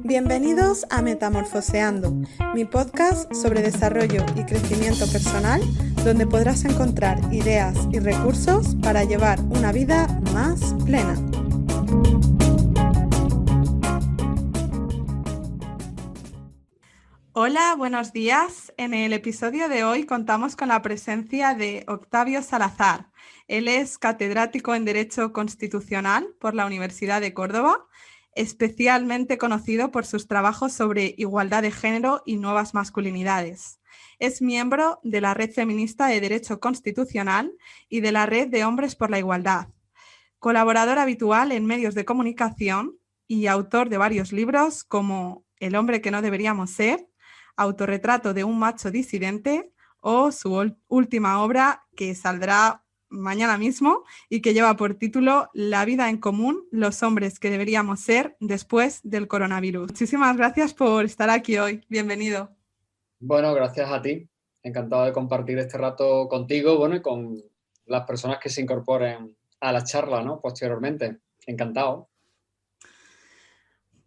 Bienvenidos a Metamorfoseando, mi podcast sobre desarrollo y crecimiento personal, donde podrás encontrar ideas y recursos para llevar una vida más plena. Hola, buenos días. En el episodio de hoy contamos con la presencia de Octavio Salazar. Él es catedrático en Derecho Constitucional por la Universidad de Córdoba, especialmente conocido por sus trabajos sobre igualdad de género y nuevas masculinidades. Es miembro de la Red Feminista de Derecho Constitucional y de la Red de Hombres por la Igualdad. Colaborador habitual en medios de comunicación y autor de varios libros como El hombre que no deberíamos ser, Autorretrato de un macho disidente o su última obra que saldrá mañana mismo y que lleva por título La vida en común, los hombres que deberíamos ser después del coronavirus. Muchísimas gracias por estar aquí hoy. Bienvenido. Bueno, gracias a ti. Encantado de compartir este rato contigo, bueno, y con las personas que se incorporen a la charla, ¿no? Posteriormente. Encantado.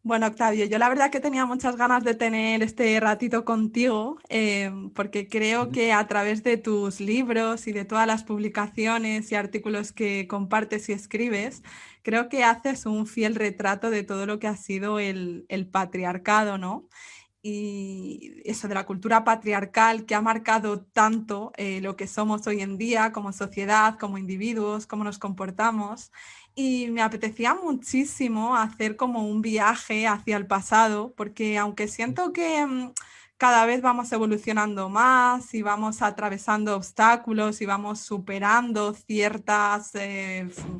Bueno, Octavio, yo la verdad que tenía muchas ganas de tener este ratito contigo, porque creo que a través de tus libros y de todas las publicaciones y artículos que compartes y escribes, creo que haces un fiel retrato de todo lo que ha sido el patriarcado, ¿no? Y eso de la cultura patriarcal que ha marcado tanto lo que somos hoy en día como sociedad, como individuos, cómo nos comportamos. Y me apetecía muchísimo hacer como un viaje hacia el pasado, porque aunque siento que cada vez vamos evolucionando más y vamos atravesando obstáculos y vamos superando ciertas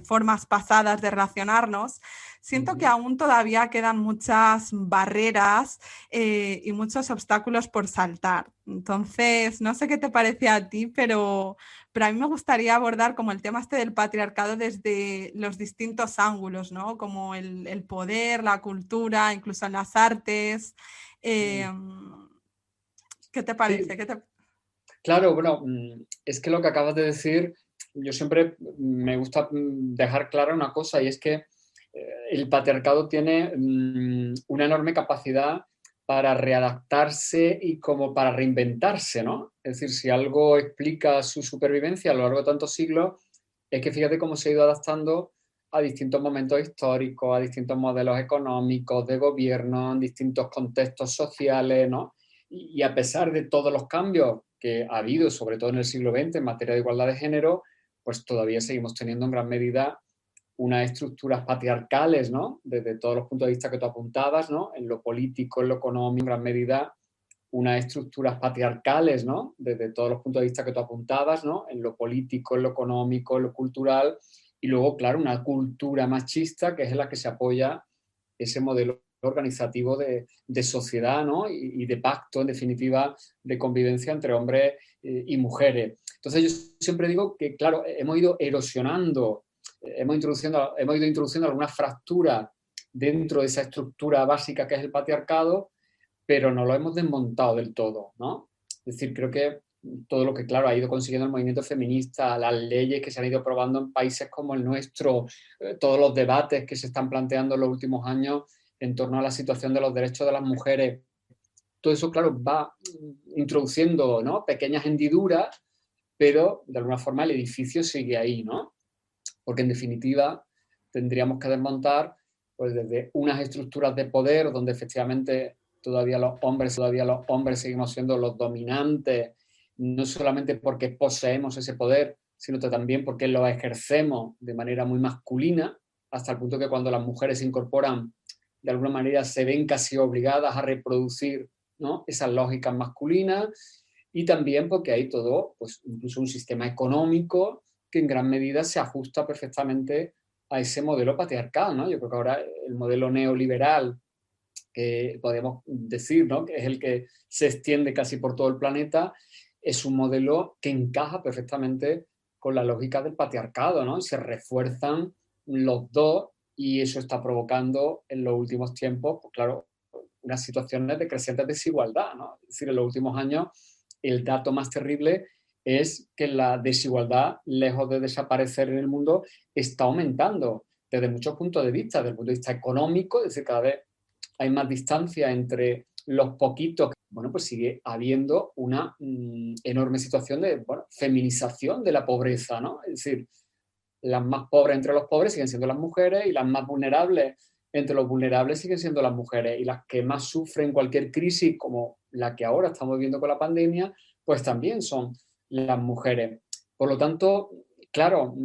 formas pasadas de relacionarnos, siento que aún todavía quedan muchas barreras y muchos obstáculos por saltar. Entonces, no sé qué te parece a ti, pero a mí me gustaría abordar como el tema este del patriarcado desde los distintos ángulos, ¿no? Como el poder, la cultura, incluso en las artes. Eh, ¿Qué te parece? Sí, claro, bueno, es que lo que acabas de decir, yo siempre me gusta dejar clara una cosa, y es que el patriarcado tiene una enorme capacidad para readaptarse y como para reinventarse, ¿no? Es decir, si algo explica su supervivencia a lo largo de tantos siglos, es que fíjate cómo se ha ido adaptando a distintos momentos históricos, a distintos modelos económicos, de gobierno, en distintos contextos sociales, ¿no? Y a pesar de todos los cambios que ha habido, sobre todo en el siglo XX, en materia de igualdad de género, pues todavía seguimos teniendo en gran medida unas estructuras patriarcales, ¿no? Desde todos los puntos de vista que tú apuntabas, ¿no? En lo político, en lo económico, en gran medida, unas estructuras patriarcales, ¿no? Desde todos los puntos de vista que tú apuntabas, ¿no? En lo político, en lo económico, en lo cultural, y luego, claro, una cultura machista que es en la que se apoya ese modelo organizativo de sociedad, ¿no? Y de pacto, en definitiva, de convivencia entre hombres y mujeres. Entonces yo siempre digo que, claro, hemos ido erosionando, hemos ido introduciendo algunas fracturas dentro de esa estructura básica que es el patriarcado, pero no lo hemos desmontado del todo, ¿no? Es decir, creo que todo lo que, claro, ha ido consiguiendo el movimiento feminista, las leyes que se han ido aprobando en países como el nuestro, todos los debates que se están planteando en los últimos años en torno a la situación de los derechos de las mujeres, todo eso, claro, va introduciendo, ¿no? Pequeñas hendiduras, pero de alguna forma el edificio sigue ahí, ¿no? Porque en definitiva tendríamos que desmontar pues desde unas estructuras de poder donde efectivamente todavía los hombres seguimos siendo los dominantes, no solamente porque poseemos ese poder, sino también porque lo ejercemos de manera muy masculina, hasta el punto que cuando las mujeres se incorporan, de alguna manera se ven casi obligadas a reproducir, ¿no? Esas lógicas masculinas, y también porque hay todo, pues incluso un sistema económico que en gran medida se ajusta perfectamente a ese modelo patriarcal, ¿no? Yo creo que ahora el modelo neoliberal, que podemos decir, ¿no? Que es el que se extiende casi por todo el planeta, es un modelo que encaja perfectamente con la lógica del patriarcado, ¿no? Se refuerzan los dos, y eso está provocando en los últimos tiempos, pues claro, unas situaciones de creciente desigualdad, ¿no? Es decir, en los últimos años el dato más terrible es que la desigualdad, lejos de desaparecer en el mundo, está aumentando desde muchos puntos de vista, desde el punto de vista económico, es decir, cada vez hay más distancia entre los poquitos, bueno, pues sigue habiendo una enorme situación de, bueno, feminización de la pobreza, ¿no? Es decir, las más pobres entre los pobres siguen siendo las mujeres y las más vulnerables entre los vulnerables siguen siendo las mujeres y las que más sufren cualquier crisis como la que ahora estamos viviendo con la pandemia, pues también son las mujeres. Por lo tanto, claro,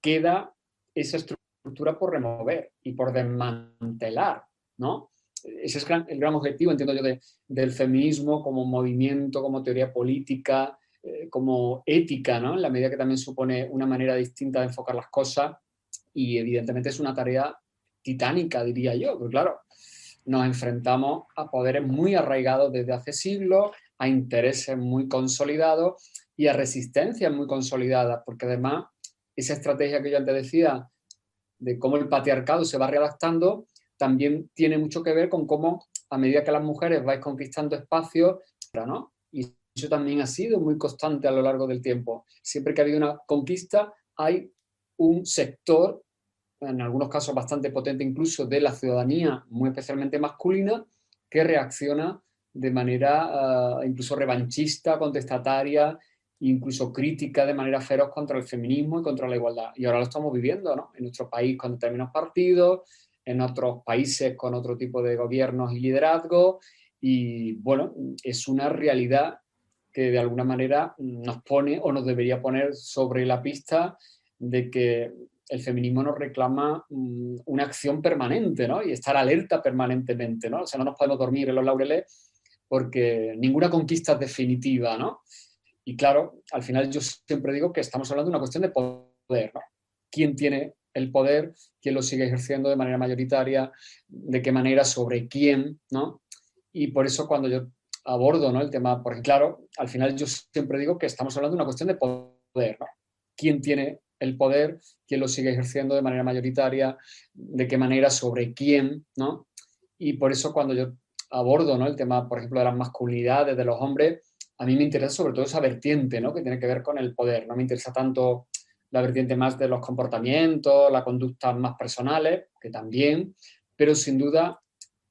queda esa estructura por remover y por desmantelar, ¿no? Ese es el gran objetivo, entiendo yo, del feminismo como movimiento, como teoría política, como ética, ¿no? En la medida que también supone una manera distinta de enfocar las cosas y evidentemente es una tarea titánica, diría yo, porque claro, nos enfrentamos a poderes muy arraigados desde hace siglos, a intereses muy consolidados y a resistencias muy consolidadas, porque además esa estrategia que yo antes decía de cómo el patriarcado se va readaptando también tiene mucho que ver con cómo a medida que las mujeres vais conquistando espacios, ¿no? Y eso también ha sido muy constante a lo largo del tiempo. Siempre que ha habido una conquista hay un sector, en algunos casos bastante potente incluso, de la ciudadanía, muy especialmente masculina, que reacciona de manera incluso revanchista, contestataria, incluso crítica de manera feroz contra el feminismo y contra la igualdad. Y ahora lo estamos viviendo, ¿no? En nuestro país con determinados partidos, en otros países con otro tipo de gobiernos y liderazgos. Y bueno, es una realidad que de alguna manera nos pone o nos debería poner sobre la pista de que el feminismo nos reclama una acción permanente, ¿no? Y estar alerta permanentemente, ¿no? O sea, no nos podemos dormir en los laureles porque ninguna conquista es definitiva, ¿no? Y claro, al final yo siempre digo que estamos hablando de una cuestión de poder, ¿no? ¿Quién tiene el poder? ¿Quién lo sigue ejerciendo de manera mayoritaria? ¿De qué manera? ¿Sobre quién? ¿No? Y por eso cuando yo abordo, ¿no?, el tema, porque claro, al final yo siempre digo que estamos hablando de una cuestión de poder, ¿no? ¿Quién tiene el poder? ¿Quién lo sigue ejerciendo de manera mayoritaria? ¿De qué manera? ¿Sobre quién? ¿No? Y por eso cuando yo abordo, ¿no?, el tema, por ejemplo, de las masculinidades, de los hombres, a mí me interesa sobre todo esa vertiente, ¿no?, que tiene que ver con el poder. No me interesa tanto la vertiente más de los comportamientos, las conductas más personales, que también, pero sin duda,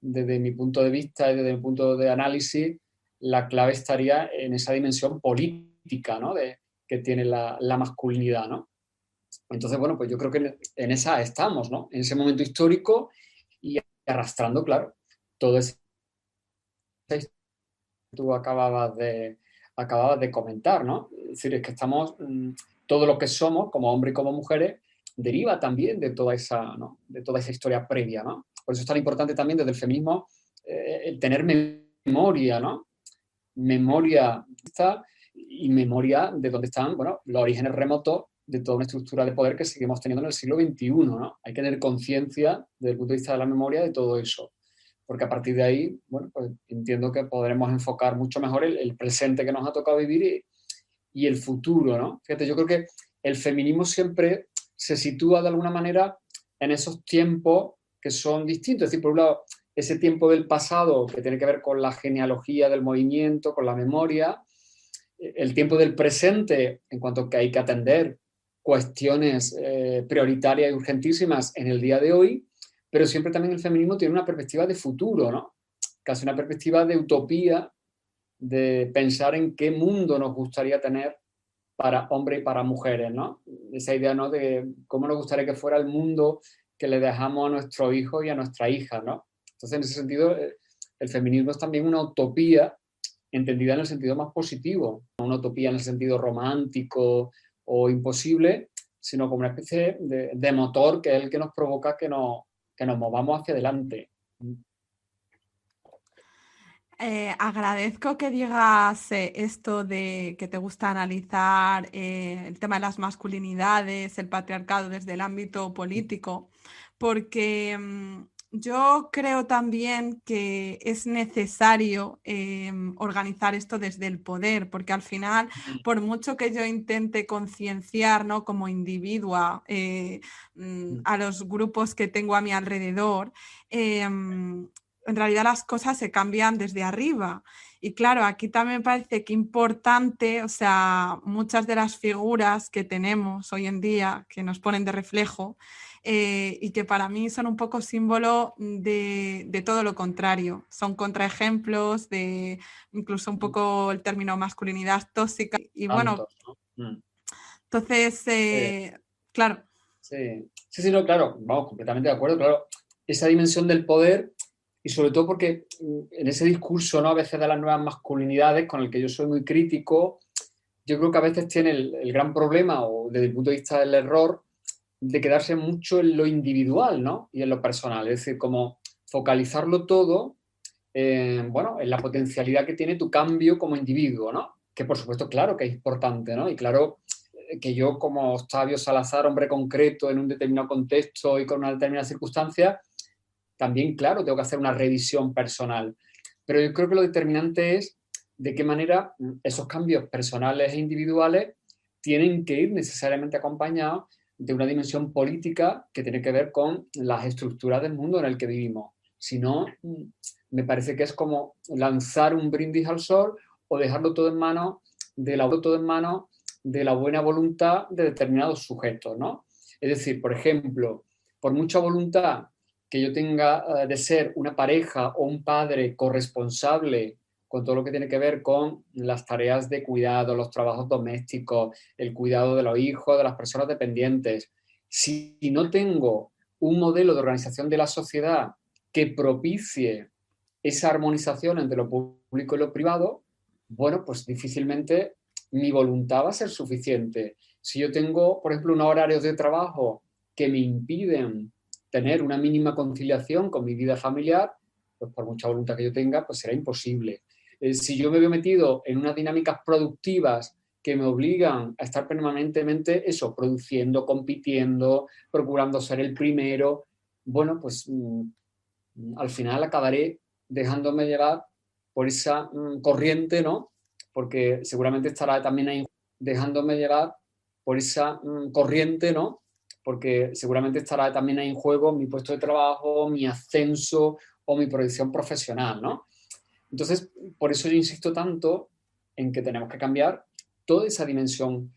desde mi punto de vista y desde mi punto de análisis, la clave estaría en esa dimensión política, ¿no?, que tiene la masculinidad, ¿no? Entonces, bueno, pues yo creo que en esa estamos, ¿no? En ese momento histórico y arrastrando, claro, todo ese que tú acababas de comentar, ¿no? Es decir, es que estamos, todo lo que somos, como hombres y como mujeres, deriva también de toda esa, ¿no?, de toda esa historia previa, ¿no? Por eso es tan importante también desde el feminismo el tener memoria, ¿no? Memoria y memoria de dónde están, bueno, los orígenes remotos de toda una estructura de poder que seguimos teniendo en el siglo XXI, ¿no? Hay que tener conciencia desde el punto de vista de la memoria de todo eso, porque a partir de ahí, bueno, pues entiendo que podremos enfocar mucho mejor el presente que nos ha tocado vivir y el futuro, ¿no? Fíjate, yo creo que el feminismo siempre se sitúa de alguna manera en esos tiempos que son distintos. Es decir, por un lado, ese tiempo del pasado que tiene que ver con la genealogía del movimiento, con la memoria, el tiempo del presente en cuanto a que hay que atender cuestiones prioritarias y urgentísimas en el día de hoy, pero siempre también el feminismo tiene una perspectiva de futuro, ¿no? Casi una perspectiva de utopía, de pensar en qué mundo nos gustaría tener para hombres y para mujeres, ¿no? Esa idea, ¿no?, de cómo nos gustaría que fuera el mundo que le dejamos a nuestros hijos y a nuestra hija, ¿no? Entonces, en ese sentido, el feminismo es también una utopía entendida en el sentido más positivo, no una utopía en el sentido romántico o imposible, sino como una especie de motor que es el que nos provoca que nos movamos hacia adelante. Agradezco que digas esto de que te gusta analizar el tema de las masculinidades, el patriarcado desde el ámbito político, porque yo creo también que es necesario organizar esto desde el poder, porque al final, por mucho que yo intente concienciar, ¿no?, como individua a los grupos que tengo a mi alrededor, en realidad las cosas se cambian desde arriba. Y claro, aquí también me parece que importante, o sea, muchas de las figuras que tenemos hoy en día, que nos ponen de reflejo, y que para mí son un poco símbolo de todo lo contrario. Son contraejemplos de incluso un poco el término masculinidad tóxica. Y bueno, Tantos, ¿no? Mm. entonces, Eh, claro. sí, sí, sí, no, claro, vamos, completamente de acuerdo, claro. Esa dimensión del poder y sobre todo porque en ese discurso, ¿no? A veces de las nuevas masculinidades, con el que yo soy muy crítico, yo creo que a veces tiene el gran problema, o desde el punto de vista del error, de quedarse mucho en lo individual, ¿no? Y en lo personal, es decir, como focalizarlo todo, bueno, en la potencialidad que tiene tu cambio como individuo, ¿no? Que por supuesto, claro que es importante, ¿no? Y claro que yo como Octavio Salazar, hombre concreto, en un determinado contexto y con una determinada circunstancia, también, claro, tengo que hacer una revisión personal. Pero yo creo que lo determinante es de qué manera esos cambios personales e individuales tienen que ir necesariamente acompañados de una dimensión política que tiene que ver con las estructuras del mundo en el que vivimos. Si no, me parece que es como lanzar un brindis al sol o dejarlo todo en manos de la buena voluntad de determinados sujetos, ¿no? Es decir, por ejemplo, por mucha voluntad que yo tenga de ser una pareja o un padre corresponsable con todo lo que tiene que ver con las tareas de cuidado, los trabajos domésticos, el cuidado de los hijos, de las personas dependientes. Si no tengo un modelo de organización de la sociedad que propicie esa armonización entre lo público y lo privado, bueno, pues difícilmente mi voluntad va a ser suficiente. Si yo tengo, por ejemplo, unos horarios de trabajo que me impiden tener una mínima conciliación con mi vida familiar, pues por mucha voluntad que yo tenga, pues será imposible. Si yo me veo metido en unas dinámicas productivas que me obligan a estar permanentemente eso, produciendo, compitiendo, procurando ser el primero, bueno, pues al final acabaré dejándome llevar por esa corriente, ¿no? Porque seguramente estará también ahí dejándome llevar por esa corriente, ¿no? Porque seguramente estará también ahí en juego mi puesto de trabajo, mi ascenso o mi proyección profesional, ¿no? Entonces, por eso yo insisto tanto en que tenemos que cambiar toda esa dimensión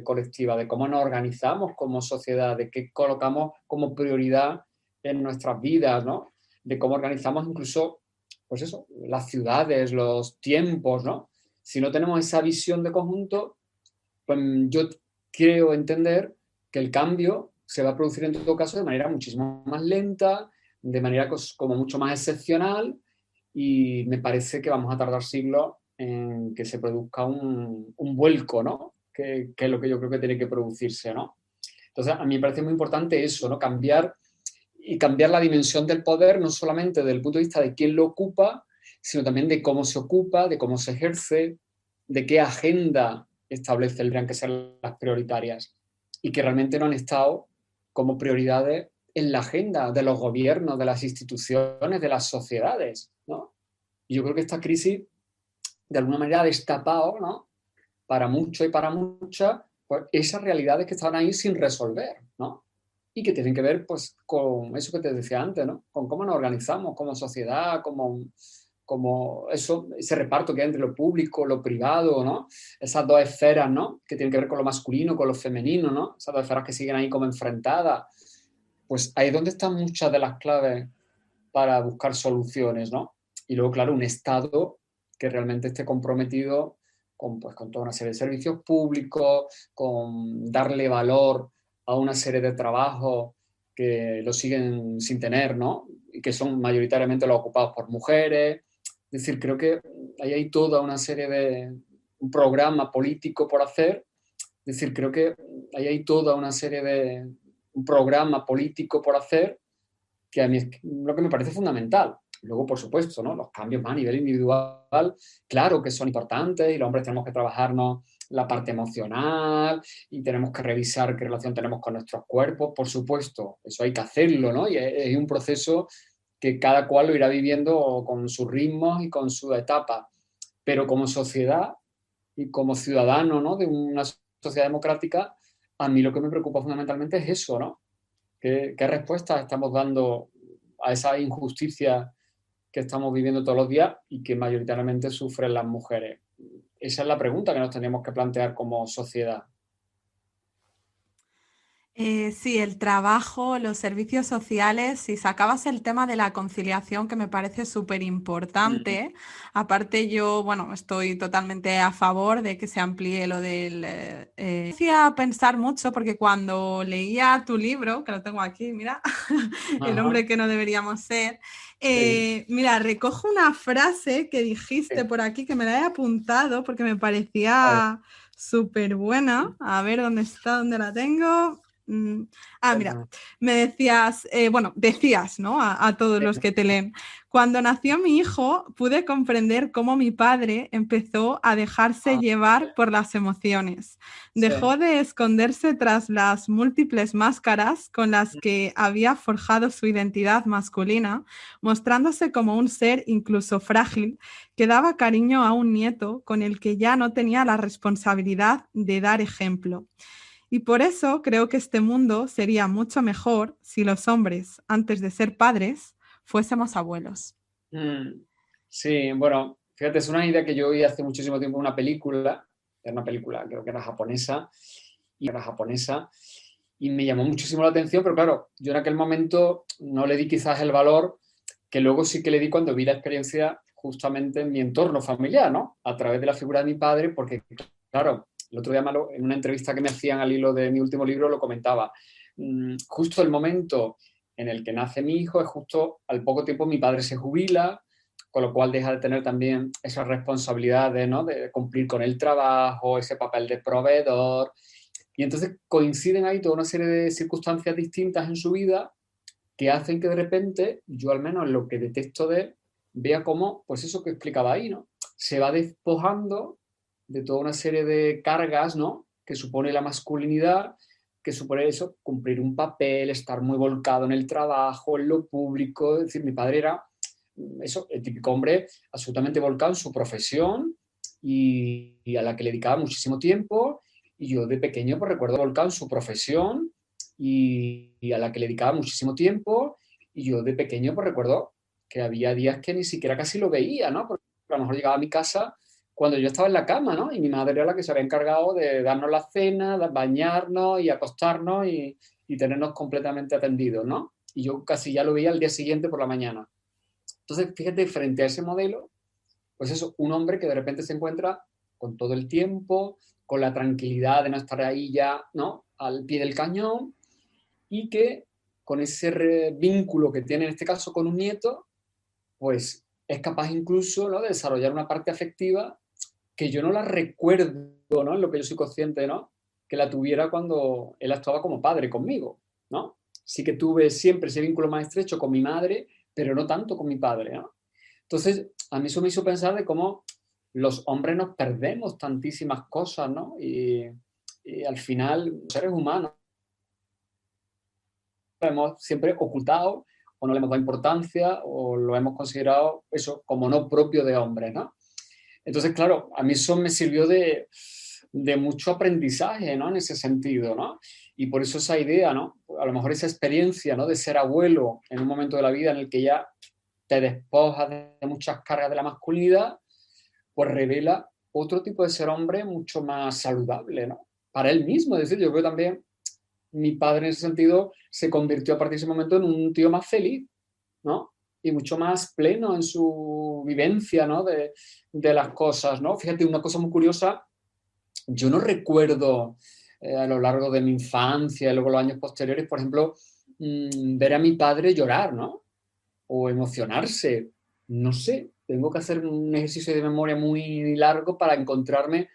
colectiva, de cómo nos organizamos como sociedad, de qué colocamos como prioridad en nuestras vidas, ¿no? De cómo organizamos incluso, pues eso, las ciudades, los tiempos, ¿no? Si no tenemos esa visión de conjunto, pues yo creo entender que el cambio se va a producir en todo caso de manera muchísimo más lenta, de manera como mucho más excepcional, y me parece que vamos a tardar siglos en que se produzca un vuelco, ¿no? Que es lo que yo creo que tiene que producirse, ¿no? Entonces, a mí me parece muy importante eso, ¿no? Cambiar y cambiar la dimensión del poder, no solamente desde el punto de vista de quién lo ocupa, sino también de cómo se ocupa, de cómo se ejerce, de qué agenda establece el tendrían que ser las prioritarias y que realmente no han estado como prioridades en la agenda de los gobiernos, de las instituciones, de las sociedades, ¿no? Y yo creo que esta crisis de alguna manera ha destapado, ¿no? Para muchos y para muchas, pues esas realidades que estaban ahí sin resolver, ¿no? Y que tienen que ver, pues, con eso que te decía antes, ¿no? Con cómo nos organizamos como sociedad, como eso, ese reparto que hay entre lo público, lo privado, ¿no? Esas dos esferas, ¿no? Que tienen que ver con lo masculino, con lo femenino, ¿no? Esas dos esferas que siguen ahí como enfrentadas. Pues ahí es donde están muchas de las claves para buscar soluciones, ¿no? Y luego, claro, un Estado que realmente esté comprometido con toda una serie de servicios públicos, con darle valor a una serie de trabajos que lo siguen sin tener, ¿no? Y que son mayoritariamente los ocupados por mujeres. Es decir, creo que ahí hay toda una serie de un programa político por hacer. Es decir, creo que ahí hay toda una serie de un programa político por hacer que a mí es lo que me parece fundamental. Luego, por supuesto, ¿no? Los cambios más a nivel individual, claro que son importantes y los hombres tenemos que trabajarnos la parte emocional y tenemos que revisar qué relación tenemos con nuestros cuerpos, por supuesto, eso hay que hacerlo, ¿no? Y es un proceso que cada cual lo irá viviendo con sus ritmos y con su etapa. Pero como sociedad y como ciudadano, ¿no? De una sociedad democrática, a mí lo que me preocupa fundamentalmente es eso, ¿no? ¿Qué respuestas estamos dando a esa injusticia que estamos viviendo todos los días y que mayoritariamente sufren las mujeres? Esa es la pregunta que nos tenemos que plantear como sociedad. Sí, el trabajo, los servicios sociales, si sacabas el tema de la conciliación, que me parece súper Mm. importante, aparte yo, bueno, estoy totalmente a favor de que se amplíe lo del... me hacía pensar mucho porque cuando leía tu libro, que lo tengo aquí, mira, el Ajá, hombre que no deberíamos ser, sí, mira, recojo una frase que dijiste sí. por aquí que me la he apuntado porque me A ver, parecía súper buena. A ver dónde está, dónde la tengo. Mira, cuéntame. me decías, bueno, decías, ¿no? A todos los que te leen. Cuando nació mi hijo, pude comprender cómo mi padre empezó a dejarse Ah, llevar por las emociones. sí. Dejó de esconderse tras las múltiples máscaras con las que había forjado su identidad masculina, mostrándose como un ser incluso frágil que daba cariño a un nieto con el que ya no tenía la responsabilidad de dar ejemplo. Y por eso creo que este mundo sería mucho mejor si los hombres, antes de ser padres, fuésemos abuelos. Mm, sí, bueno, fíjate, es una idea que yo oí hace muchísimo tiempo en una película, creo que era japonesa, y me llamó muchísimo la atención, pero claro, yo en aquel momento no le di quizás el valor que luego sí que le di cuando vi la experiencia justamente en mi entorno familiar, ¿no? A través de la figura de mi padre, porque claro, el otro día en una entrevista que me hacían al hilo de mi último libro lo comentaba. Justo el momento en el que nace mi hijo es justo al poco tiempo mi padre se jubila, con lo cual deja de tener también esas responsabilidades, ¿no? De cumplir con el trabajo, ese papel de proveedor. Y entonces coinciden ahí toda una serie de circunstancias distintas en su vida que hacen que de repente, yo al menos lo que detecto de él, vea cómo, pues eso que explicaba ahí, ¿no? Se va despojando de toda una serie de cargas, ¿no? Que supone la masculinidad, que supone eso, cumplir un papel, estar muy volcado en el trabajo, en lo público. Es decir, mi padre era eso, el típico hombre absolutamente volcado en su profesión y a la que le dedicaba muchísimo tiempo. Y yo de pequeño pues recuerdo volcado en su profesión y a la que le dedicaba muchísimo tiempo. Y yo de pequeño pues recuerdo que había días que ni siquiera casi lo veía, ¿no? Porque a lo mejor llegaba a mi casa cuando yo estaba en la cama, ¿no? Y mi madre era la que se había encargado de darnos la cena, de bañarnos y acostarnos y tenernos completamente atendidos, ¿no? Y yo casi ya lo veía al día siguiente por la mañana. Entonces, fíjate, frente a ese modelo, pues eso, un hombre que de repente se encuentra con todo el tiempo, con la tranquilidad de no estar ahí ya, ¿no? Al pie del cañón y que con ese vínculo que tiene en este caso con un nieto, pues es capaz incluso, ¿no? De desarrollar una parte afectiva que yo no la recuerdo, ¿no? En lo que yo soy consciente, ¿no? Que la tuviera cuando él actuaba como padre conmigo, ¿no? Sí que tuve siempre ese vínculo más estrecho con mi madre, pero no tanto con mi padre, ¿no? Entonces, a mí eso me hizo pensar de cómo los hombres nos perdemos tantísimas cosas, ¿no? Y al final, seres humanos, lo hemos siempre ocultado o no le hemos dado importancia o lo hemos considerado eso como no propio de hombres, ¿no? Entonces, claro, a mí eso me sirvió de mucho aprendizaje, ¿no? En ese sentido, ¿no? Y por eso esa idea, ¿no? A lo mejor esa experiencia, ¿no? De ser abuelo en un momento de la vida en el que ya te despojas de muchas cargas de la masculinidad, pues revela otro tipo de ser hombre mucho más saludable, ¿no? Para él mismo, es decir, yo creo que también mi padre en ese sentido se convirtió a partir de ese momento en un tío más feliz, ¿no? Y mucho más pleno en su vivencia, ¿no? De las cosas, ¿no? Fíjate, una cosa muy curiosa, yo no recuerdo a lo largo de mi infancia y luego los años posteriores, por ejemplo, ver a mi padre llorar, ¿no? O emocionarse. No sé, tengo que hacer un ejercicio de memoria muy largo para encontrarme,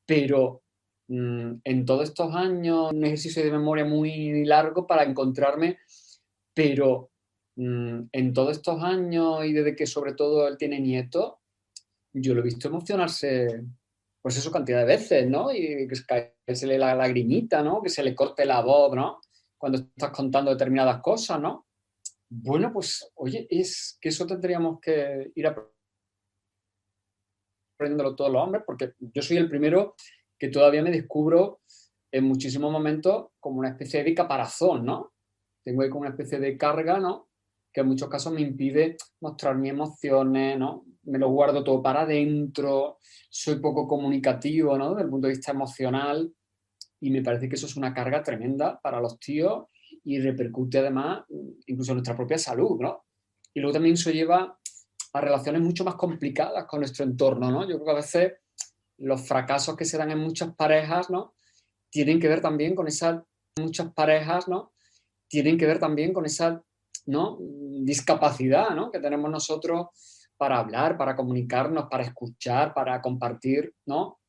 pero en todos estos años, un ejercicio de memoria muy largo para encontrarme, pero en todos estos años y desde que sobre todo él tiene nietos, yo lo he visto emocionarse, pues eso, cantidad de veces, ¿no? Y que se le la lagrimita, ¿no? Que se le corte la voz, ¿no? Cuando estás contando determinadas cosas, ¿no? Bueno, pues, oye, es que eso tendríamos que ir aprendiéndolo todos los hombres, porque yo soy el primero que todavía me descubro en muchísimos momentos como una especie de caparazón, ¿no? Tengo ahí como una especie de carga, ¿no? que en muchos casos me impide mostrar mis emociones, ¿no? Me lo guardo todo para adentro, soy poco comunicativo, ¿no? Desde el punto de vista emocional, y me parece que eso es una carga tremenda para los tíos y repercute además incluso en nuestra propia salud, ¿no? Y luego también eso lleva a relaciones mucho más complicadas con nuestro entorno, ¿no? Yo creo que a veces los fracasos que se dan en muchas parejas, ¿no? Tienen que ver también con esas muchas parejas, ¿no? Tienen que ver también con esa, ¿no? Discapacidad, ¿no? Que tenemos nosotros para hablar, para comunicarnos, para escuchar, para compartir, ¿no?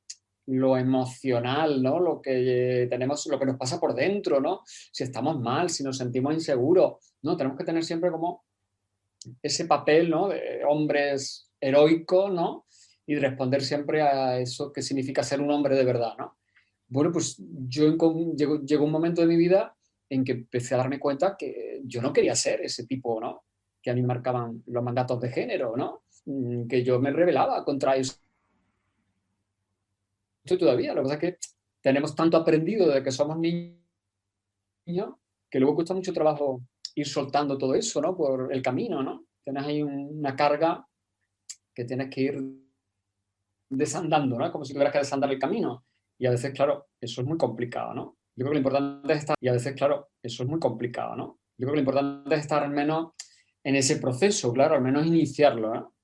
Lo emocional, ¿no? Lo que tenemos, lo que nos pasa por dentro, ¿no? Si estamos mal, si nos sentimos inseguros, ¿no? Tenemos que tener siempre como ese papel, ¿no? De hombres heroicos, ¿no? Y responder siempre a eso que significa ser un hombre de verdad, ¿no? Bueno, pues llegó un momento de mi vida en que empecé a darme cuenta que yo no quería ser ese tipo, ¿no? Que a mí marcaban los mandatos de género, ¿no? Que yo me rebelaba contra eso todavía. Lo que pasa es que tenemos tanto aprendido desde que somos niños que luego cuesta mucho trabajo ir soltando todo eso, ¿no? Por el camino, ¿no? Tienes ahí una carga que tienes que ir desandando, ¿no? Como si tuvieras que desandar el camino. Y a veces, claro, eso es muy complicado, ¿no? Yo creo que lo importante es estar, y a veces, claro, eso es muy complicado, ¿no? Yo creo que lo importante es estar al menos en ese proceso, claro, al menos iniciarlo, ¿no?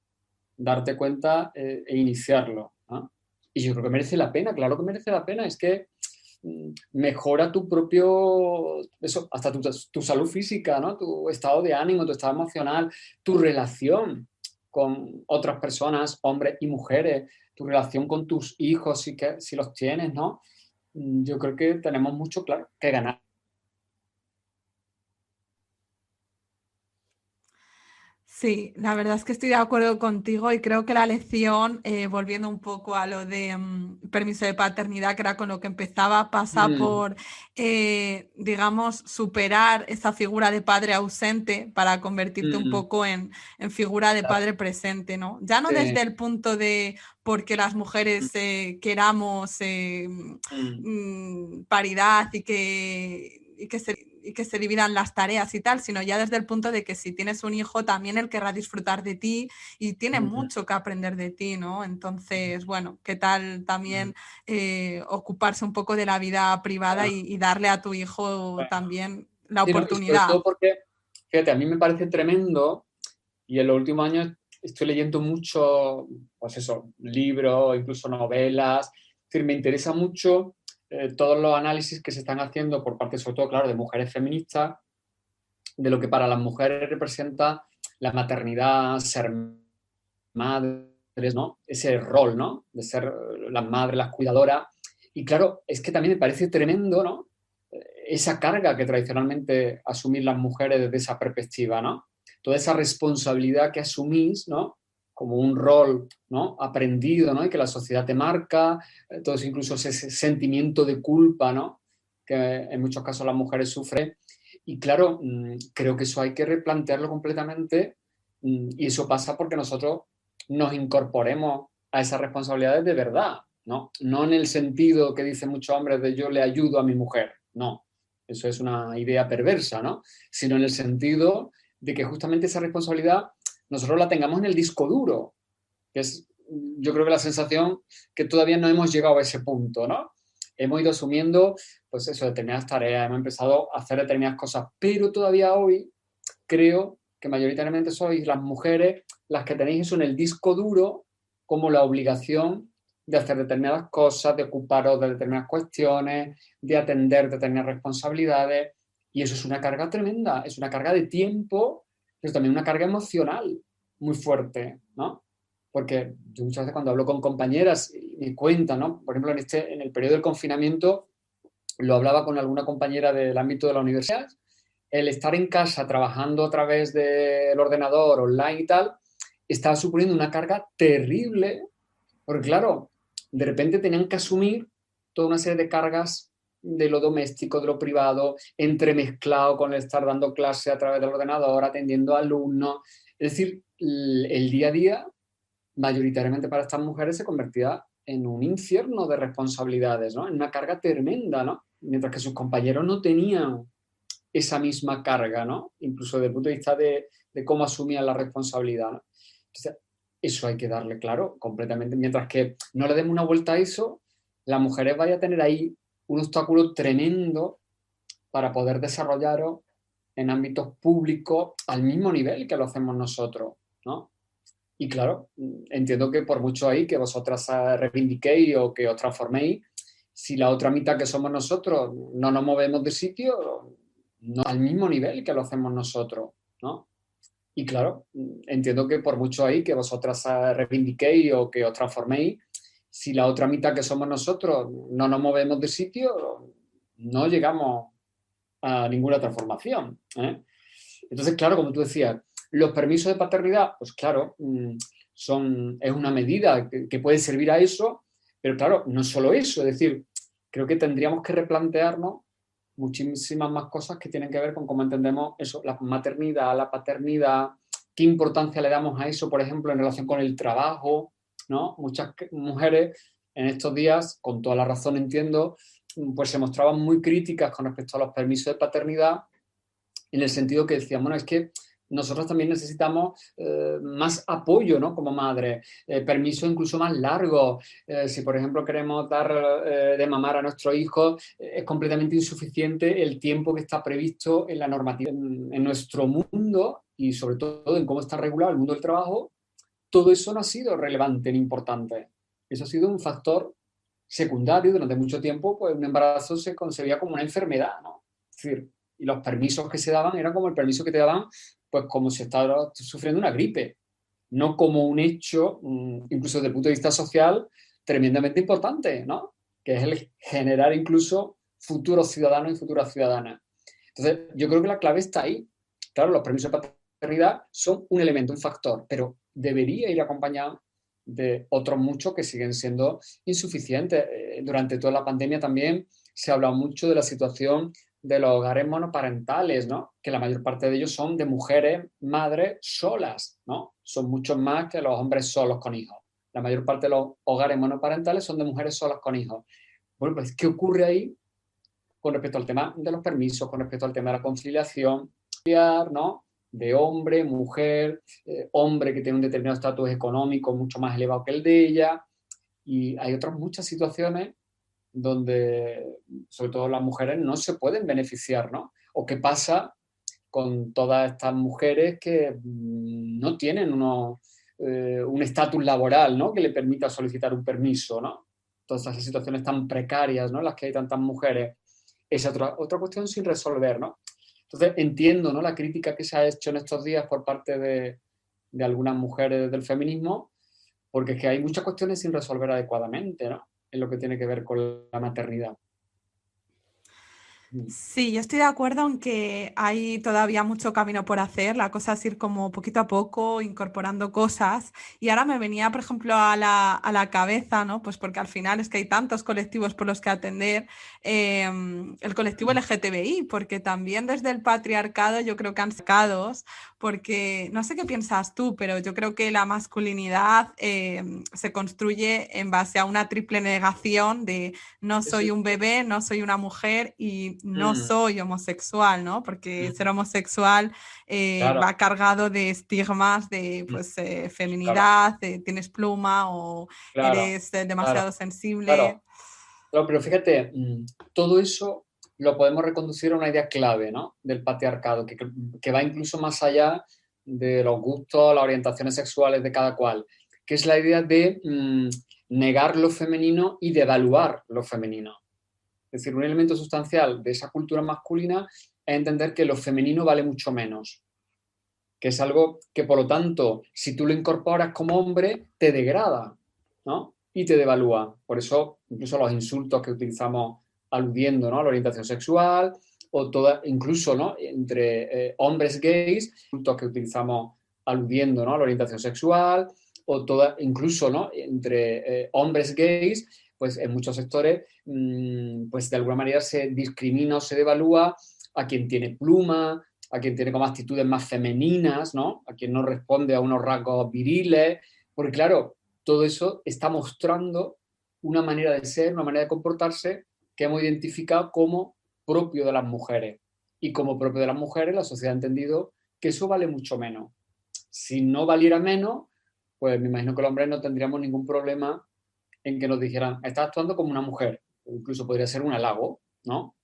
Darte cuenta e iniciarlo, ¿no? Y yo creo que merece la pena, claro que merece la pena, es que mejora tu propio, eso, hasta tu salud física, ¿no? Tu estado de ánimo, tu estado emocional, tu relación con otras personas, hombres y mujeres, tu relación con tus hijos, si los tienes, ¿no? Yo creo que tenemos mucho, claro, que ganar. Sí, la verdad es que estoy de acuerdo contigo y creo que la lección, volviendo un poco a lo de permiso de paternidad, que era con lo que empezaba, pasa Mm, por, digamos, superar esa figura de padre ausente para convertirte un mm, poco en figura de padre presente, ¿no? Ya no sí, desde el punto de porque las mm, mujeres queramos mm, paridad y que se dividan las tareas y tal, sino ya desde el punto de que si tienes un hijo, también él querrá disfrutar de ti y tiene mm, mucho que aprender de ti, ¿no? Entonces, bueno, ¿qué tal mm, también ocuparse un poco de la vida privada bueno, y darle a tu hijo bueno. también la Sí, ¿no? Y sobre oportunidad? todo porque, fíjate, a mí me parece tremendo. Y en los últimos años estoy leyendo mucho, pues eso, libros, incluso novelas. Es decir, me interesa mucho todos los análisis que se están haciendo por parte, sobre todo, claro, de mujeres feministas, de lo que para las mujeres representa la maternidad, ser madres, ¿no? Ese rol, ¿no? De ser las madres, las cuidadoras. Y claro, es que también me parece tremendo, ¿no? Esa carga que tradicionalmente asumir las mujeres desde esa perspectiva, ¿no? Toda esa responsabilidad que asumís, ¿no? Como un rol, ¿no? Aprendido, ¿no? Y que la sociedad te marca, todo eso, incluso ese sentimiento de culpa, ¿no? Que en muchos casos las mujeres sufren. Y claro, creo que eso hay que replantearlo completamente, y eso pasa porque nosotros nos incorporemos a esas responsabilidades de verdad, ¿no? No en el sentido que dicen muchos hombres de yo le ayudo a mi mujer, no, eso es una idea perversa, ¿no? Sino en el sentido de que justamente esa responsabilidad nosotros la tengamos en el disco duro, que es, yo creo que la sensación que todavía no hemos llegado a ese punto, ¿no? Hemos ido asumiendo, pues eso, determinadas tareas, hemos empezado a hacer determinadas cosas, pero todavía hoy creo que mayoritariamente sois las mujeres las que tenéis eso en el disco duro como la obligación de hacer determinadas cosas, de ocuparos de determinadas cuestiones, de atender determinadas responsabilidades. Y eso es una carga tremenda, es una carga de tiempo, pero también una carga emocional muy fuerte, ¿no? Porque yo muchas veces cuando hablo con compañeras y me cuentan, ¿no? Por ejemplo, en el periodo del confinamiento, lo hablaba con alguna compañera del ámbito de la universidad, el estar en casa trabajando a través del ordenador online y tal, estaba suponiendo una carga terrible, porque claro, de repente tenían que asumir toda una serie de cargas de lo doméstico, de lo privado, entremezclado con el estar dando clase a través del ordenador, atendiendo a alumnos. Es decir, el día a día, mayoritariamente para estas mujeres, se convertía en un infierno de responsabilidades, ¿no? En una carga tremenda, ¿no? Mientras que sus compañeros no tenían esa misma carga, ¿no? Incluso desde el punto de vista de cómo asumían la responsabilidad, ¿no? Entonces, eso hay que darle claro completamente. Mientras que no le demos una vuelta a eso, las mujeres vayan a tener ahí un obstáculo tremendo para poder desarrollaros en ámbitos públicos al mismo nivel que lo hacemos nosotros, ¿no? Y claro, entiendo que por mucho ahí que vosotras reivindiquéis o que os transforméis, si la otra mitad que somos nosotros no nos movemos de sitio, no al mismo nivel que lo hacemos nosotros, ¿no? Y claro, entiendo que por mucho ahí que vosotras reivindiquéis o que os transforméis, si la otra mitad que somos nosotros no nos movemos de sitio, no llegamos a ninguna transformación, ¿eh? Entonces, claro, como tú decías, los permisos de paternidad, pues claro, es una medida que puede servir a eso, pero claro, no solo eso, es decir, creo que tendríamos que replantearnos muchísimas más cosas que tienen que ver con cómo entendemos eso, la maternidad, la paternidad, qué importancia le damos a eso, por ejemplo, en relación con el trabajo, ¿no? Muchas mujeres en estos días, con toda la razón entiendo, pues se mostraban muy críticas con respecto a los permisos de paternidad, en el sentido que decían, bueno, es que nosotros también necesitamos más apoyo, ¿no? Como madre, permiso incluso más largo. Si, por ejemplo, queremos dar de mamar a nuestro hijo, es completamente insuficiente el tiempo que está previsto en la normativa. En nuestro mundo y sobre todo en cómo está regulado el mundo del trabajo, todo eso no ha sido relevante ni importante. Eso ha sido un factor secundario. Durante mucho tiempo, pues un embarazo se concebía como una enfermedad, ¿no? Es decir, y los permisos que se daban eran como el permiso que te daban, pues como si estaba sufriendo una gripe, no como un hecho, incluso desde el punto de vista social, tremendamente importante, ¿no? Que es el generar incluso futuros ciudadanos y futuras ciudadanas. Entonces, yo creo que la clave está ahí. Claro, los permisos de paternidad son un elemento, un factor, pero debería ir acompañado de otros muchos que siguen siendo insuficientes. Durante toda la pandemia también se ha hablado mucho de la situación de los hogares monoparentales, ¿no? Que la mayor parte de ellos son de mujeres, madres solas, ¿no? Son muchos más que los hombres solos con hijos. La mayor parte de los hogares monoparentales son de mujeres solas con hijos. Bueno, pues, ¿qué ocurre ahí con respecto al tema de los permisos, con respecto al tema de la conciliación, ¿no? De hombre, mujer, hombre que tiene un determinado estatus económico mucho más elevado que el de ella? Y hay otras muchas situaciones donde, sobre todo las mujeres, no se pueden beneficiar, ¿no? O qué pasa con todas estas mujeres que no tienen un estatus laboral, ¿no? Que le permita solicitar un permiso, ¿no? Todas esas situaciones tan precarias, ¿no? En las que hay tantas mujeres. Es otra cuestión sin resolver, ¿no? Entonces entiendo, ¿no? La crítica que se ha hecho en estos días por parte de algunas mujeres del feminismo, porque es que hay muchas cuestiones sin resolver adecuadamente, ¿no? En lo que tiene que ver con la maternidad. Sí, yo estoy de acuerdo en que hay todavía mucho camino por hacer, la cosa es ir como poquito a poco, incorporando cosas. Y ahora me venía, por ejemplo, a la cabeza, ¿no? Pues porque al final es que hay tantos colectivos por los que atender, el colectivo LGTBI, porque también desde el patriarcado yo creo que han sacado, porque no sé qué piensas tú, pero yo creo que la masculinidad se construye en base a una triple negación de no soy un bebé, no soy una mujer y no soy homosexual, ¿no? Porque ser homosexual Claro. va cargado de estigmas de pues, feminidad, tienes pluma o Claro, eres claro, demasiado sensible. claro. Claro, pero fíjate, todo eso lo podemos reconducir a una idea clave, ¿no? Del patriarcado, que va incluso más allá de los gustos, las orientaciones sexuales de cada cual, que es la idea de negar lo femenino y devaluar lo femenino. Es decir, un elemento sustancial de esa cultura masculina es entender que lo femenino vale mucho menos, que es algo que, por lo tanto, si tú lo incorporas como hombre, te degrada, ¿no? Y te devalúa. Por eso, incluso los insultos que utilizamos aludiendo, ¿no? A la orientación sexual, o toda, incluso, ¿no? Entre hombres gays, insultos que utilizamos aludiendo, ¿no? A la orientación sexual, o toda, incluso, ¿no? Entre hombres gays, pues en muchos sectores, pues de alguna manera se discrimina o se devalúa a quien tiene pluma, a quien tiene como actitudes más femeninas, ¿no? A quien no responde a unos rasgos viriles, porque claro, todo eso está mostrando una manera de ser, una manera de comportarse que hemos identificado como propio de las mujeres. Y como propio de las mujeres, la sociedad ha entendido que eso vale mucho menos. Si no valiera menos, pues me imagino que los hombres no tendríamos ningún problema en que nos dijeran, estás actuando como una mujer, incluso podría ser un halago, ¿no?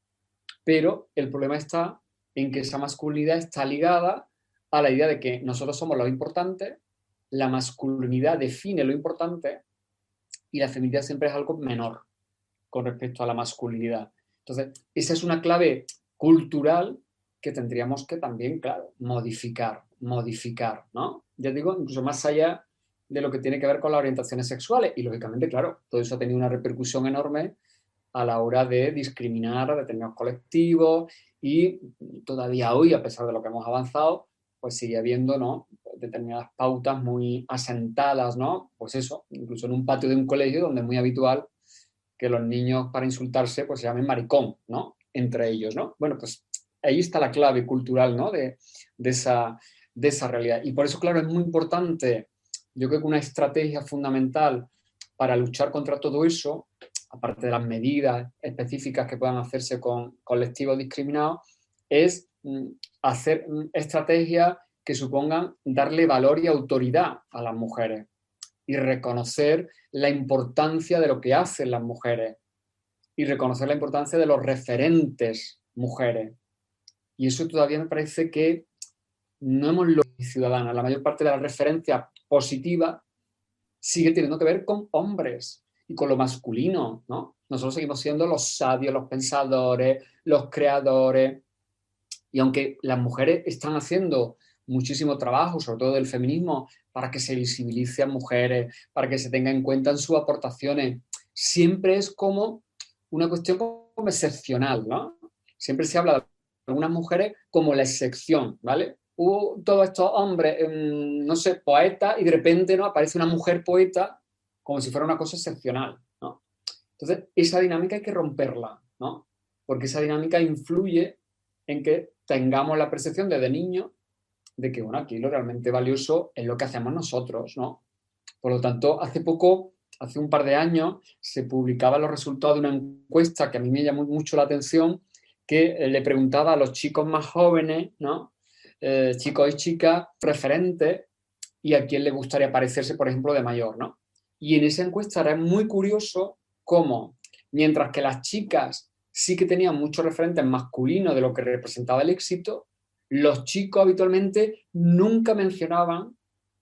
Pero el problema está en que esa masculinidad está ligada a la idea de que nosotros somos lo importante, la masculinidad define lo importante y la feminidad siempre es algo menor con respecto a la masculinidad. Entonces, esa es una clave cultural que tendríamos que también, claro, modificar, ¿no? Ya digo, incluso más allá de lo que tiene que ver con las orientaciones sexuales. Y lógicamente, claro, todo eso ha tenido una repercusión enorme a la hora de discriminar a determinados colectivos y todavía hoy, a pesar de lo que hemos avanzado, pues sigue habiendo, ¿no?, determinadas pautas muy asentadas, ¿no? Pues eso, incluso en un patio de un colegio donde es muy habitual que los niños para insultarse pues se llamen maricón, ¿no? Entre ellos, ¿no? Bueno, pues ahí está la clave cultural, ¿no? De esa realidad. Y por eso, claro, es muy importante, yo creo que una estrategia fundamental para luchar contra todo eso, aparte de las medidas específicas que puedan hacerse con colectivos discriminados, es hacer estrategias que supongan darle valor y autoridad a las mujeres y reconocer la importancia de lo que hacen las mujeres y reconocer la importancia de los referentes mujeres. Y eso todavía me parece que no hemos logrado ciudadanas. La mayor parte de las referencias positivas sigue teniendo que ver con hombres y con lo masculino, ¿no? Nosotros seguimos siendo los sabios, los pensadores, los creadores. Y aunque las mujeres están haciendo muchísimo trabajo, sobre todo del feminismo, para que se visibilice a mujeres, para que se tenga en cuenta en sus aportaciones, siempre es como una cuestión como excepcional, ¿no? Siempre se habla de algunas mujeres como la excepción, ¿vale? Hubo todos estos hombres, no sé, poetas, y de repente, ¿no?, aparece una mujer poeta como si fuera una cosa excepcional, ¿no? Entonces, esa dinámica hay que romperla, ¿no? Porque esa dinámica influye en que tengamos la percepción desde niño de que, bueno, aquí lo realmente valioso es lo que hacemos nosotros, ¿no? Por lo tanto, hace un par de años, se publicaban los resultados de una encuesta que a mí me llamó mucho la atención, que le preguntaba a los chicos más jóvenes, ¿no?, chicos y chicas, referentes, y a quién le gustaría parecerse, por ejemplo, de mayor, ¿no? Y en esa encuesta era muy curioso cómo, mientras que las chicas sí que tenían muchos referentes masculinos de lo que representaba el éxito, los chicos habitualmente nunca mencionaban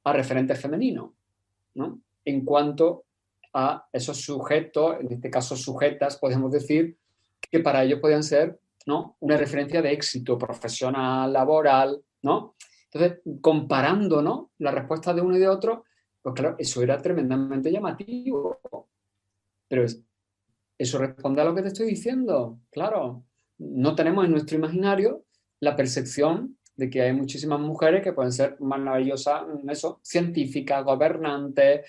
a referentes femeninos, ¿no?, en cuanto a esos sujetos, en este caso sujetas, podemos decir, que para ellos podían ser, ¿no?, una referencia de éxito profesional, laboral, ¿no? Entonces, comparando, ¿no?, la respuesta de uno y de otro, pues claro, eso era tremendamente llamativo. Pero eso responde a lo que te estoy diciendo. Claro, no tenemos en nuestro imaginario la percepción de que hay muchísimas mujeres que pueden ser maravillosas, eso, científicas, gobernantes,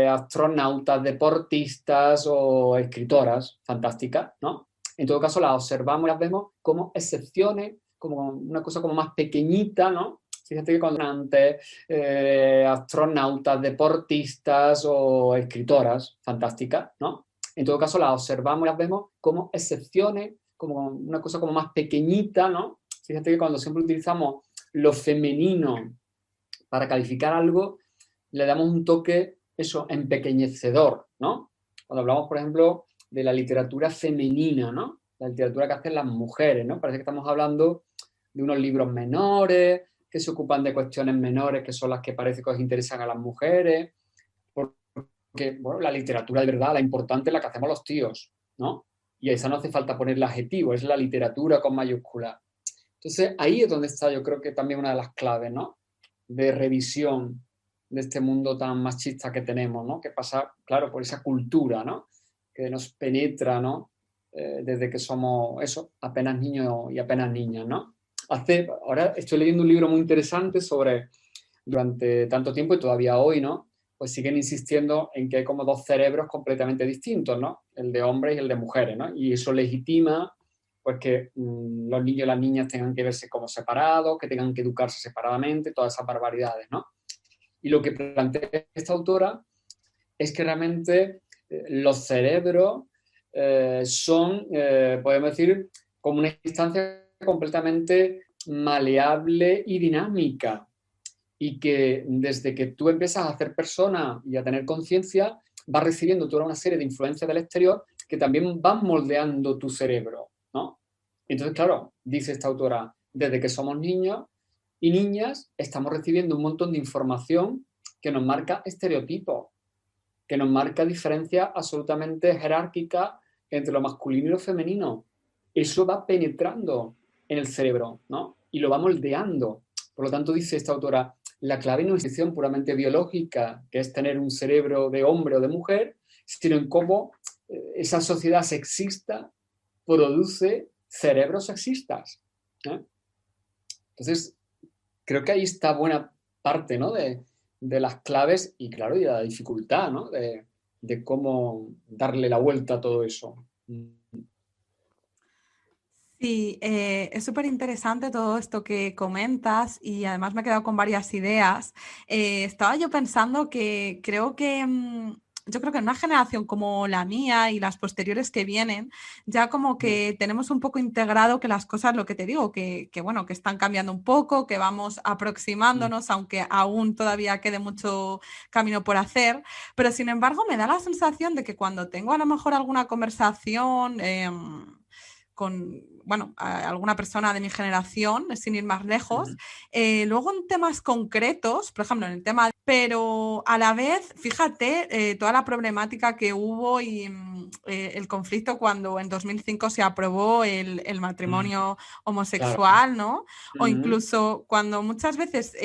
astronautas, deportistas o escritoras fantásticas, ¿no? En todo caso, las observamos y las vemos como excepciones, como una cosa como más pequeñita, ¿no? Fíjate que cuando antes, astronautas, deportistas o escritoras fantásticas, ¿no? En todo caso, las observamos y las vemos como excepciones, como una cosa como más pequeñita, ¿no? Fíjate que cuando siempre utilizamos lo femenino para calificar algo, le damos un toque, eso, empequeñecedor, ¿no? Cuando hablamos, por ejemplo, de la literatura femenina, ¿no? La literatura que hacen las mujeres, ¿no? Parece que estamos hablando de unos libros menores, que se ocupan de cuestiones menores, que son las que parece que os interesan a las mujeres, porque, bueno, la literatura de verdad, la importante es la que hacemos los tíos, ¿no? Y a esa no hace falta ponerle adjetivo, es la literatura con mayúscula. Entonces, ahí es donde está, yo creo que también una de las claves, ¿no?, de revisión de este mundo tan machista que tenemos, ¿no?, que pasa, claro, por esa cultura, ¿no?, que nos penetra, ¿no?, desde que somos, eso, apenas niños y apenas niñas, ¿no? Ahora estoy leyendo un libro muy interesante sobre, durante tanto tiempo y todavía hoy, ¿no?, pues siguen insistiendo en que hay como dos cerebros completamente distintos, ¿no?, el de hombres y el de mujeres, ¿no? Y eso legitima pues que los niños y las niñas tengan que verse como separados, que tengan que educarse separadamente, todas esas barbaridades, ¿no? Y lo que plantea esta autora es que realmente los cerebros son, podemos decir, como una instancia completamente maleable y dinámica, y que desde que tú empiezas a hacer persona y a tener conciencia, vas recibiendo toda una serie de influencias del exterior que también van moldeando tu cerebro, ¿no? Entonces, claro, dice esta autora, desde que somos niños y niñas estamos recibiendo un montón de información que nos marca estereotipos, que nos marca diferencias absolutamente jerárquicas entre lo masculino y lo femenino. Eso va penetrando en el cerebro, ¿no? Y lo va moldeando. Por lo tanto, dice esta autora, la clave no es decisión puramente biológica, que es tener un cerebro de hombre o de mujer, sino en cómo esa sociedad sexista produce cerebros sexistas, ¿eh? Entonces, creo que ahí está buena parte, ¿no? de las claves y, claro, y de la dificultad, ¿no? De cómo darle la vuelta a todo eso. Sí, es súper interesante todo esto que comentas y además me he quedado con varias ideas. Estaba yo pensando que creo que yo creo que en una generación como la mía y las posteriores que vienen, ya como que tenemos un poco integrado que las cosas, lo que te digo, que bueno, que están cambiando un poco, que vamos aproximándonos, aunque aún todavía quede mucho camino por hacer, pero sin embargo me da la sensación de que cuando tengo a lo mejor alguna conversación con, bueno, a alguna persona de mi generación, sin ir más lejos. Luego en temas concretos, por ejemplo, en el tema, pero a la vez, fíjate, toda la problemática que hubo y el conflicto cuando en 2005 se aprobó el matrimonio homosexual, claro, ¿no? O incluso cuando muchas veces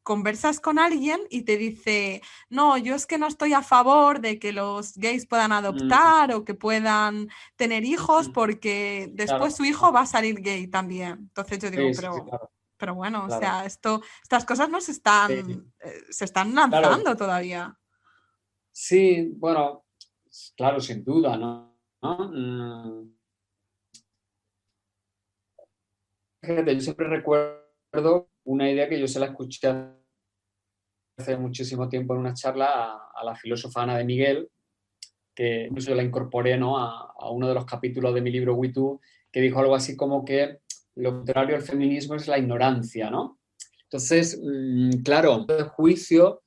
conversas con alguien y te dice, no, yo es que no estoy a favor de que los gays puedan adoptar o que puedan tener hijos porque después Claro. su hijo va a salir gay también. Entonces yo digo, Sí, sí, sí, claro. pero bueno, Claro. o sea, estas cosas no se Sí. están lanzando Claro. todavía. Sí, bueno, claro, sin duda, ¿no? Fíjate, yo siempre recuerdo una idea que yo se la escuché hace muchísimo tiempo en una charla a la filósofa Ana de Miguel, que incluso yo la incorporé, ¿no? a uno de los capítulos de mi libro We Too, que dijo algo así como que lo contrario al feminismo es la ignorancia, ¿no? Entonces, claro, juicio,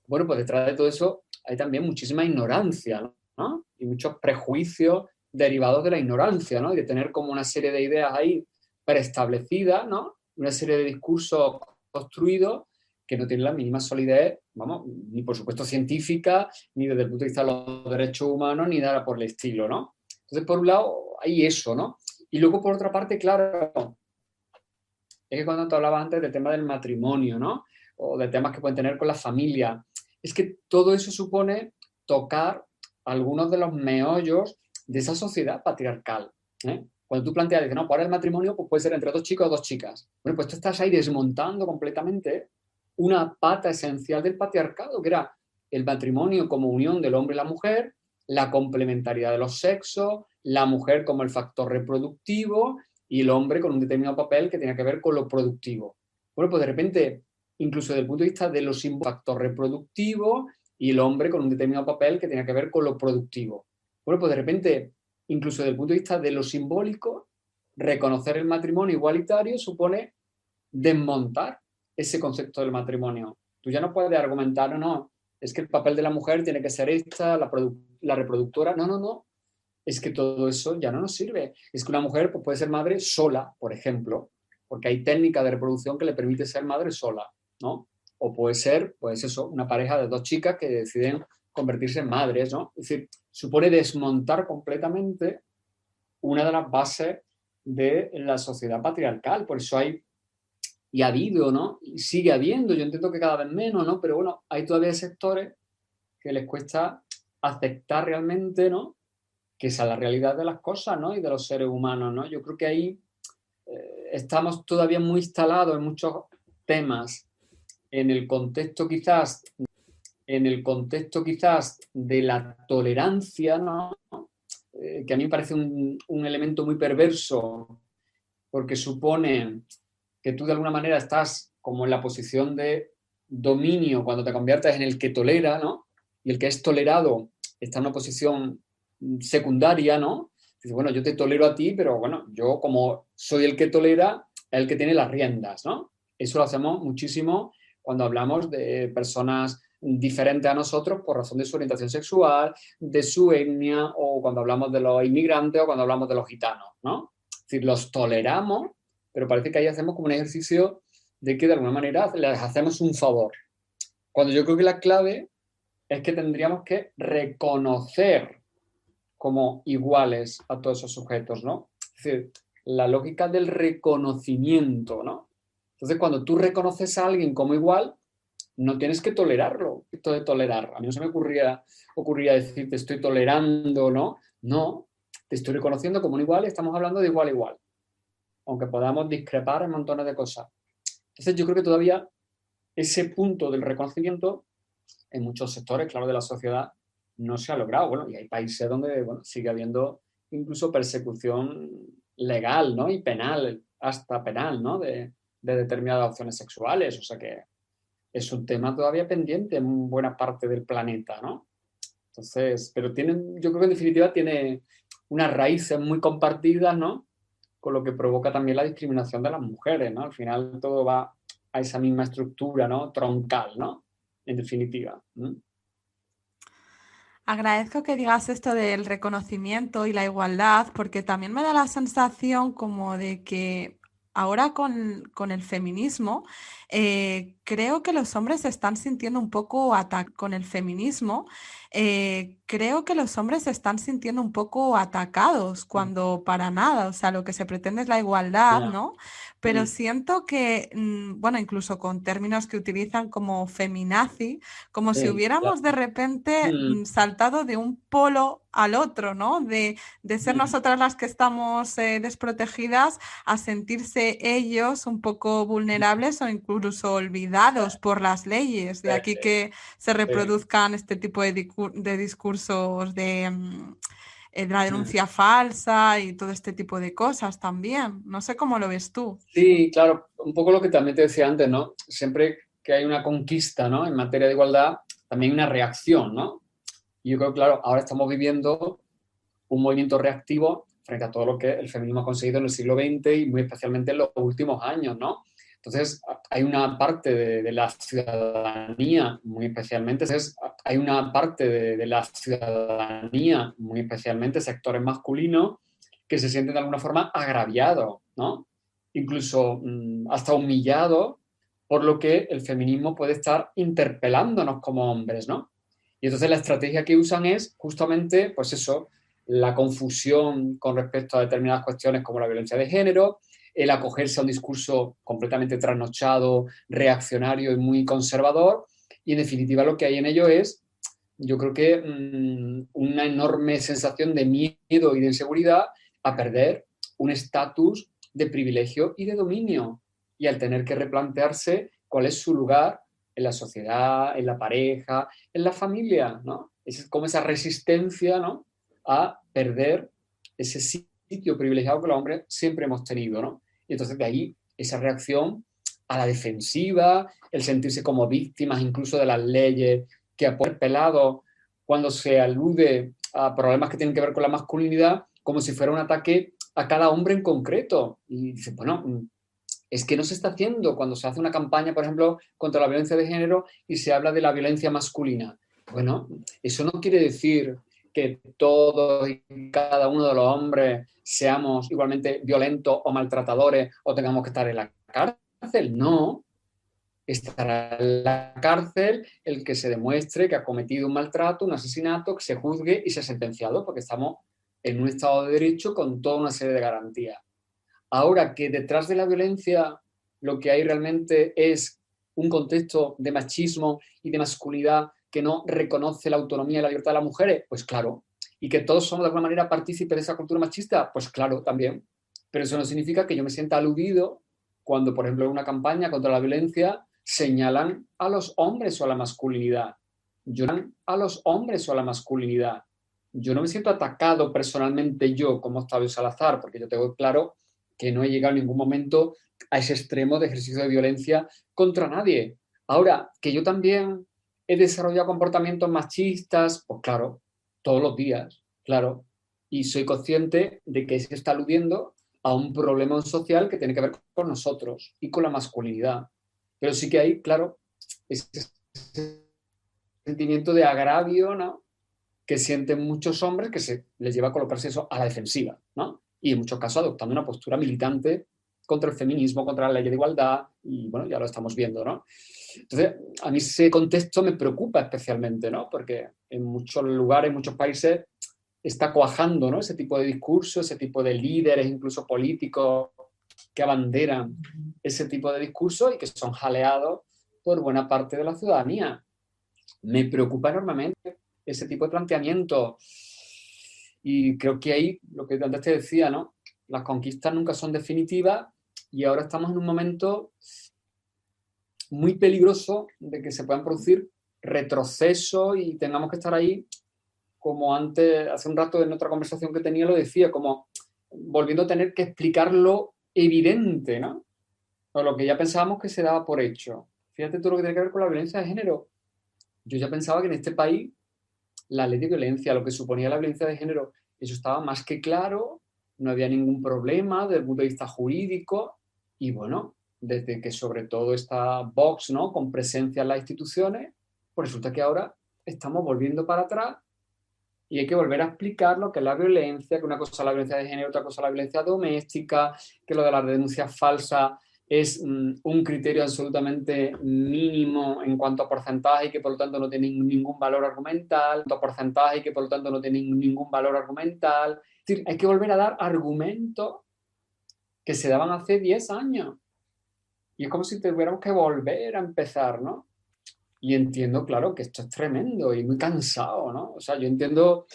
bueno, pues detrás de todo eso hay también muchísima ignorancia, ¿no? Y muchos prejuicios derivados de la ignorancia, ¿no? Y de tener como una serie de ideas ahí preestablecidas, ¿no? Una serie de discursos construidos que no tienen la mínima solidez, vamos, ni por supuesto científica, ni desde el punto de vista de los derechos humanos, ni nada por el estilo, ¿no? Entonces, por un lado, hay eso, ¿no? Y luego, por otra parte, claro, es que cuando te hablabas antes del tema del matrimonio, ¿no? O de temas que pueden tener con la familia, es que todo eso supone tocar algunos de los meollos de esa sociedad patriarcal, ¿eh? Cuando tú planteas, dices, no, para el matrimonio pues puede ser entre dos chicos o dos chicas. Bueno, pues tú estás ahí desmontando completamente una pata esencial del patriarcado, que era el matrimonio como unión del hombre y la mujer, la complementariedad de los sexos, la mujer como el factor reproductivo y el hombre con un determinado papel que tenía que ver con lo productivo. Bueno, pues de repente, incluso desde el punto de vista de los factor reproductivo y el hombre con un determinado papel que tenía que ver con lo productivo. Bueno, pues de repente, incluso desde el punto de vista de lo simbólico, reconocer el matrimonio igualitario supone desmontar ese concepto del matrimonio. Tú ya no puedes argumentar, no, es que el papel de la mujer tiene que ser esta, la reproductora. No, no, no. Es que todo eso ya no nos sirve. Es que una mujer pues, puede ser madre sola, por ejemplo, porque hay técnicas de reproducción que le permite ser madre sola, ¿no? O puede ser, pues eso, una pareja de dos chicas que deciden convertirse en madres, ¿no? Es decir, supone desmontar completamente una de las bases de la sociedad patriarcal. Por eso hay, y ha habido, ¿no? Y sigue habiendo, yo entiendo que cada vez menos, ¿no? Pero bueno, hay todavía sectores que les cuesta aceptar realmente, ¿no? Que esa es la realidad de las cosas, ¿no? Y de los seres humanos, ¿no? Yo creo que ahí estamos todavía muy instalados en muchos temas, en el contexto quizás, de la tolerancia, ¿no? Que a mí me parece un elemento muy perverso, porque supone que tú de alguna manera estás como en la posición de dominio cuando te conviertes en el que tolera, ¿no? Y el que es tolerado está en una posición secundaria, ¿no? Dice, bueno, yo te tolero a ti, pero bueno, yo como soy el que tolera, el que tiene las riendas, ¿no? Eso lo hacemos muchísimo cuando hablamos de personas diferentes a nosotros por razón de su orientación sexual, de su etnia, o cuando hablamos de los inmigrantes o cuando hablamos de los gitanos, ¿no? Es decir, los toleramos, pero parece que ahí hacemos como un ejercicio de que de alguna manera les hacemos un favor. Cuando yo creo que la clave es que tendríamos que reconocer como iguales a todos esos sujetos, ¿no? Es decir, la lógica del reconocimiento, ¿no? Entonces, cuando tú reconoces a alguien como igual, no tienes que tolerarlo. Esto de tolerar, a mí no se me ocurría decir te estoy tolerando, ¿no? No, te estoy reconociendo como un igual y estamos hablando de igual a igual, aunque podamos discrepar en montones de cosas. Entonces, yo creo que todavía ese punto del reconocimiento en muchos sectores, claro, de la sociedad no se ha logrado. Bueno, y hay países donde bueno, sigue habiendo incluso persecución legal, ¿no? Y penal, hasta penal, ¿no? De determinadas opciones sexuales. O sea que es un tema todavía pendiente en buena parte del planeta, ¿no? Entonces, pero yo creo que en definitiva tiene unas raíces muy compartidas, ¿no? Con lo que provoca también la discriminación de las mujeres, ¿no? Al final todo va a esa misma estructura, ¿no? Troncal, ¿no? En definitiva. ¿No? Agradezco que digas esto del reconocimiento y la igualdad, porque también me da la sensación como de que ahora con el feminismo, creo que los hombres se están sintiendo un poco con el feminismo, creo que los hombres se están sintiendo un poco atacados cuando para nada, o sea, lo que se pretende es la igualdad, Ya. ¿no? Pero Mm, siento que, bueno, incluso con términos que utilizan como feminazi, como si sí, hubiéramos de claro. repente Mm, saltado de un polo al otro, ¿no? De ser mm, nosotras las que estamos desprotegidas a sentirse ellos un poco vulnerables o incluso olvidados por las leyes. De aquí que se sí, reproduzcan este tipo de discursos de la sí. denuncia falsa y todo este tipo de cosas también. No sé cómo lo ves tú. Sí, claro, un poco lo que también te decía antes, ¿no? Siempre que hay una conquista, ¿no? En materia de igualdad, también hay una reacción, ¿no? Y yo creo, claro, ahora estamos viviendo un movimiento reactivo frente a todo lo que el feminismo ha conseguido en el siglo XX y muy especialmente en los últimos años, ¿no? Entonces, hay una parte de la ciudadanía, muy especialmente, hay una parte de la ciudadanía, muy especialmente sectores masculinos, que se sienten de alguna forma agraviados, ¿no? Incluso hasta humillados por lo que el feminismo puede estar interpelándonos como hombres, ¿no? Y entonces la estrategia que usan es justamente, pues eso, la confusión con respecto a determinadas cuestiones como la violencia de género, el acogerse a un discurso completamente trasnochado, reaccionario y muy conservador. Y en definitiva lo que hay en ello es, yo creo que una enorme sensación de miedo y de inseguridad a perder un estatus de privilegio y de dominio. Y al tener que replantearse cuál es su lugar en la sociedad, en la pareja, en la familia, ¿no? Es como esa resistencia, ¿no? A perder ese sitio privilegiado que los hombres siempre hemos tenido, ¿no? Y entonces de ahí esa reacción a la defensiva, el sentirse como víctimas incluso de las leyes que ha pelado cuando se alude a problemas que tienen que ver con la masculinidad como si fuera un ataque a cada hombre en concreto. Y dice, bueno, es que no se está haciendo cuando se hace una campaña, por ejemplo, contra la violencia de género y se habla de la violencia masculina. Bueno, eso no quiere decir que todos y cada uno de los hombres seamos igualmente violentos o maltratadores o tengamos que estar en la cárcel. No, estará en la cárcel el que se demuestre que ha cometido un maltrato, un asesinato, que se juzgue y sea sentenciado, porque estamos en un Estado de Derecho con toda una serie de garantías. Ahora que detrás de la violencia lo que hay realmente es un contexto de machismo y de masculinidad que no reconoce la autonomía y la libertad de las mujeres, pues claro. Y que todos somos de alguna manera partícipes de esa cultura machista, pues claro, también. Pero eso no significa que yo me sienta aludido cuando, por ejemplo, en una campaña contra la violencia señalan a los hombres o a la masculinidad. A los hombres o a la masculinidad. Yo no me siento atacado personalmente yo como Octavio Salazar, porque yo tengo claro que no he llegado en ningún momento a ese extremo de ejercicio de violencia contra nadie. Ahora, que yo también he desarrollado comportamientos machistas, pues claro, todos los días, claro. y soy consciente de que se está aludiendo a un problema social que tiene que ver con nosotros y con la masculinidad. Pero sí que hay, claro, ese sentimiento de agravio, ¿no?, que sienten muchos hombres, que se les lleva a colocarse eso a la defensiva, ¿no? Y en muchos casos adoptando una postura militante contra el feminismo, contra la ley de igualdad, y bueno, ya lo estamos viendo, ¿no? Entonces, a mí ese contexto me preocupa especialmente, ¿no? Porque en muchos lugares, en muchos países, está cuajando, ¿no?, ese tipo de discurso, ese tipo de líderes, incluso políticos, que abanderan ese tipo de discurso y que son jaleados por buena parte de la ciudadanía. Me preocupa enormemente ese tipo de planteamiento. Y creo que ahí, lo que antes te decía, ¿no?, las conquistas nunca son definitivas y ahora estamos en un momento muy peligroso de que se puedan producir retrocesos y tengamos que estar ahí, como antes, hace un rato en otra conversación que tenía lo decía, como volviendo a tener que explicar lo evidente, ¿no? O lo que ya pensábamos que se daba por hecho. Fíjate tú lo que tiene que ver con la violencia de género. Yo ya pensaba que en este país la ley de violencia, lo que suponía la violencia de género, eso estaba más que claro, no había ningún problema desde el punto de vista jurídico y bueno, desde que sobre todo está Vox, ¿no?, con presencia en las instituciones, pues resulta que ahora estamos volviendo para atrás y hay que volver a explicar lo que es la violencia, que una cosa es la violencia de género, otra cosa es la violencia doméstica, que lo de las denuncias falsas es un criterio absolutamente mínimo en cuanto a porcentaje y que por lo tanto no tiene ningún valor argumental, Es decir, hay que volver a dar argumentos que se daban hace 10 años. Y es como si tuviéramos que volver a empezar, ¿no? Y entiendo, claro, que esto es tremendo y muy cansado, ¿no? O sea, yo entiendo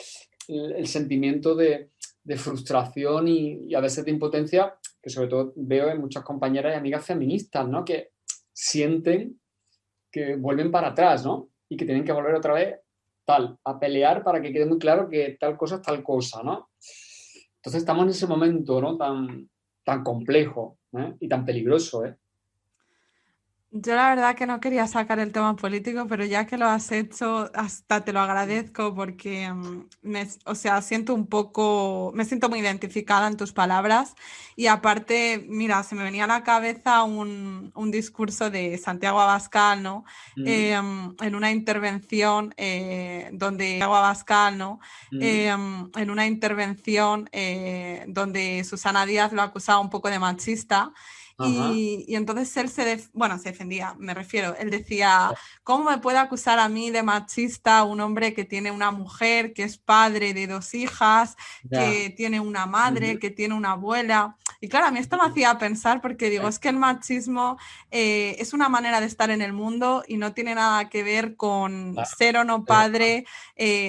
el sentimiento de frustración y a veces de impotencia que sobre todo veo en muchas compañeras y amigas feministas, ¿no?, que sienten que vuelven para atrás, ¿no?, y que tienen que volver otra vez a pelear para que quede muy claro que tal cosa es tal cosa, ¿no? Entonces estamos en ese momento, ¿no?, tan complejo, ¿eh?, y tan peligroso, ¿eh? Yo la verdad que no quería sacar el tema político, pero ya que lo has hecho, hasta te lo agradezco porque, o sea, me siento muy identificada en tus palabras y aparte, mira, se me venía a la cabeza un discurso de Santiago Abascal, ¿no? Mm, En una intervención donde Santiago Abascal, ¿no? mm, En una intervención donde Susana Díaz lo acusaba un poco de machista. ajá, Y entonces él bueno, se defendía, me refiero. Él decía, ¿cómo me puede acusar a mí de machista un hombre que tiene una mujer, que es padre de 2 hijas, ya, que tiene una madre, ujú, que tiene una abuela? Y claro, a mí esto me ujú, hacía pensar porque digo, es que el machismo es una manera de estar en el mundo y no tiene nada que ver con claro, ser o no pero, padre.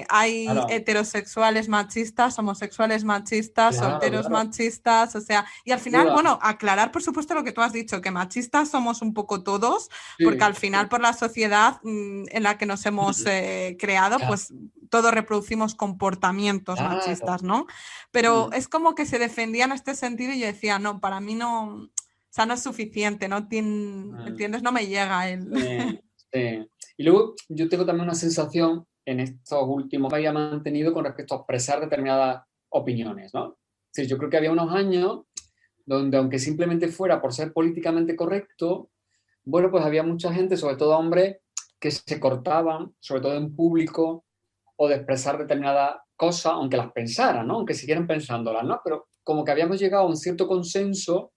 Hay claro, heterosexuales machistas, homosexuales machistas, claro, solteros claro, machistas, o sea, y al final, duda, bueno, aclarar por supuesto lo que tú has dicho, que machistas somos un poco todos, porque sí, al final por la sociedad en la que nos hemos sí. creado, Claro, pues todos reproducimos comportamientos claro. machistas, ¿no? Pero Mm, es como que se defendía en este sentido y yo decía, no, para mí no, o sea, no es suficiente, no tiene, mm, ¿entiendes? No me llega el... sí, sí. Y luego yo tengo también una sensación en estos últimos que había mantenido con respecto a expresar determinadas opiniones, ¿no? Sí, yo creo que había unos años donde, aunque simplemente fuera por ser políticamente correcto, bueno, pues había mucha gente, sobre todo hombres, que se cortaban, sobre todo en público, o de expresar determinadas cosas, aunque las pensaran, ¿no?, aunque siguieran pensándolas, ¿no? Pero como que habíamos llegado a un cierto consenso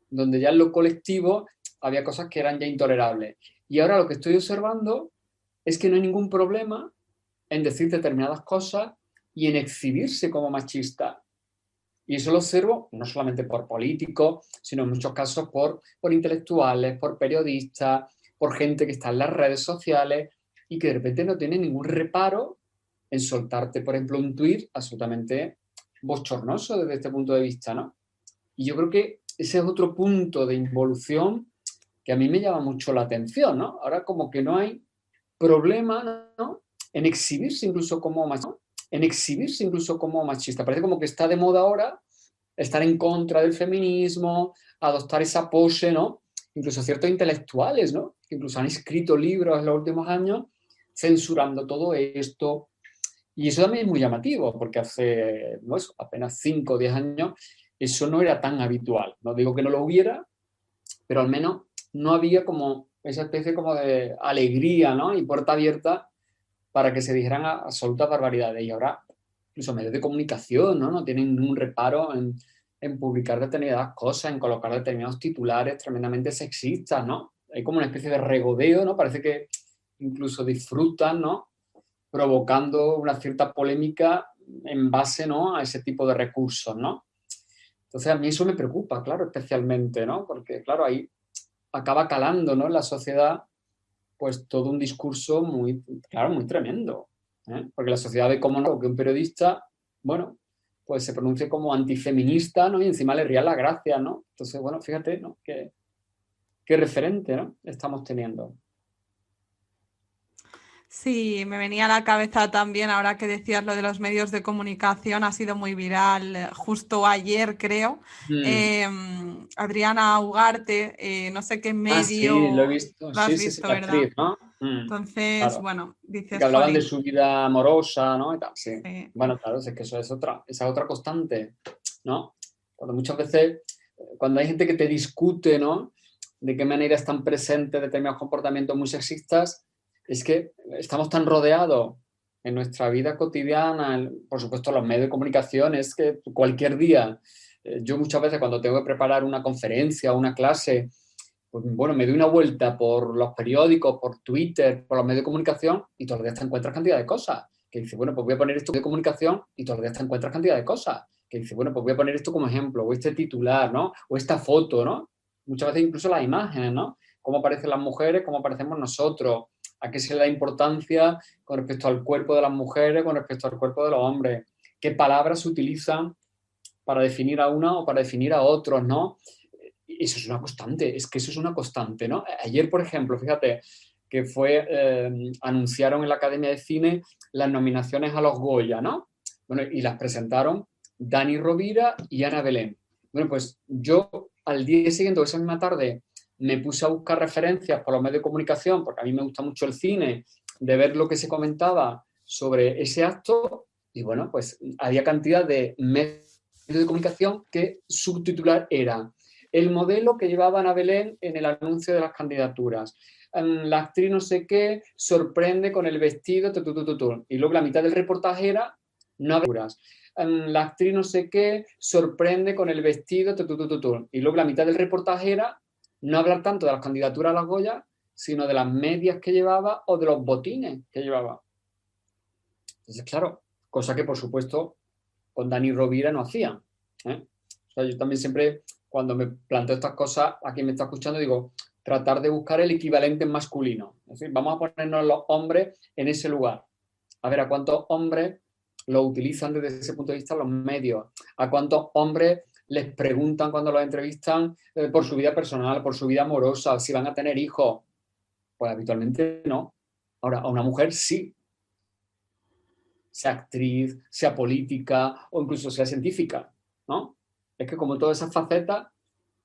donde ya en lo colectivo había cosas que eran ya intolerables. Y ahora lo que estoy observando es que no hay ningún problema en decir determinadas cosas y en exhibirse como machista. Y eso lo observo no solamente por políticos, sino en muchos casos por intelectuales, por periodistas, por gente que está en las redes sociales y que de repente no tiene ningún reparo en soltarte, por ejemplo, un tuit absolutamente bochornoso desde este punto de vista, ¿no? Y yo creo que ese es otro punto de involución que a mí me llama mucho la atención, ¿no? Ahora como que no hay problema, ¿no?, en exhibirse incluso como machista, ¿no?, en exhibirse incluso como machista. Parece como que está de moda ahora estar en contra del feminismo, adoptar esa pose, ¿no? Incluso ciertos intelectuales, ¿no?, que incluso han escrito libros en los últimos años censurando todo esto, Y eso también es muy llamativo, porque hace pues, apenas 5 o 10 años eso no era tan habitual. No digo que no lo hubiera, pero al menos no había como esa especie como de alegría, ¿no? Y puerta abierta para que se dijeran absolutas barbaridades. Y ahora, incluso medios de comunicación, ¿no? No tienen ningún reparo en publicar determinadas cosas, en colocar determinados titulares tremendamente sexistas, ¿no? Hay como una especie de regodeo, ¿no? Parece que incluso disfrutan, ¿no? Provocando una cierta polémica en base, ¿no? A ese tipo de recursos, ¿no? Entonces a mí eso me preocupa, claro, especialmente, ¿no? Porque, claro, ahí acaba calando, ¿no? En la sociedad, pues todo un discurso muy, claro, muy tremendo, ¿eh? Porque la sociedad ve como no, que un periodista, bueno, pues se pronuncie como antifeminista, ¿no? Y encima le ría la gracia, ¿no? Entonces, bueno, fíjate, ¿no? Qué referente, ¿no? Estamos teniendo. Sí, me venía a la cabeza también, ahora que decías lo de los medios de comunicación, ha sido muy viral, justo ayer creo. Mm. Adriana Ugarte, no sé qué Ah, sí, lo he medio, visto. lo has Sí, sí, sí, visto, la ¿verdad? actriz, ¿no? Mm, Entonces, claro. bueno, Que dices, hablaban de jolín, su vida amorosa, ¿no? Y tal, sí. sí. Bueno, claro, es que eso es esa otra constante, ¿no? Cuando muchas veces, cuando hay gente que te discute, ¿no? De qué manera están presentes determinados comportamientos muy sexistas, es que estamos tan rodeados en nuestra vida cotidiana, por supuesto los medios de comunicación, es que cualquier día, yo muchas veces cuando tengo que preparar una conferencia o una clase, pues bueno, me doy una vuelta por los periódicos, por Twitter, por los medios de comunicación y todos los días te encuentras cantidad de cosas. Que dice, bueno, pues voy a poner esto de comunicación y todos los días te encuentras cantidad de cosas. Que dice, bueno, pues voy a poner esto como ejemplo, o este titular, ¿no? O esta foto, ¿no? Muchas veces incluso las imágenes, ¿no? Cómo aparecen las mujeres, cómo aparecemos nosotros, a qué se le da importancia con respecto al cuerpo de las mujeres, con respecto al cuerpo de los hombres, qué palabras se utilizan para definir a una o para definir a otros, ¿no? Eso es una constante, es que eso es una constante, ¿no? Ayer, por ejemplo, fíjate que anunciaron en la Academia de Cine las nominaciones a los Goya, ¿no? Bueno, y las presentaron Dani Rovira y Ana Belén. Bueno, pues yo al día siguiente, o esa misma tarde, me puse a buscar referencias por los medios de comunicación, porque a mí me gusta mucho el cine, de ver lo que se comentaba sobre ese acto, y bueno, pues había cantidad de medios de comunicación que su titular era el modelo que llevaba Ana Belén en el anuncio de las candidaturas. La actriz no sé qué sorprende con el vestido, y luego la mitad del reportaje era no aventuras. La actriz no sé qué sorprende con el vestido, y luego la mitad del reportaje era no hablar tanto de las candidaturas a las Goya, sino de las medias que llevaba o de los botines que llevaba. Entonces, claro, cosa que por supuesto con Dani Rovira no hacían, ¿eh? O sea, yo también siempre, cuando me planteo estas cosas, a quien me está escuchando, digo, tratar de buscar el equivalente en masculino. Es decir, vamos a ponernos los hombres en ese lugar. A ver, ¿a cuántos hombres lo utilizan desde ese punto de vista los medios? ¿A cuántos hombres les preguntan cuando los entrevistan por su vida personal, por su vida amorosa, si van a tener hijos? Pues habitualmente no. Ahora, a una mujer sí, sea actriz, sea política o incluso sea científica, ¿no? Es que como todas esas facetas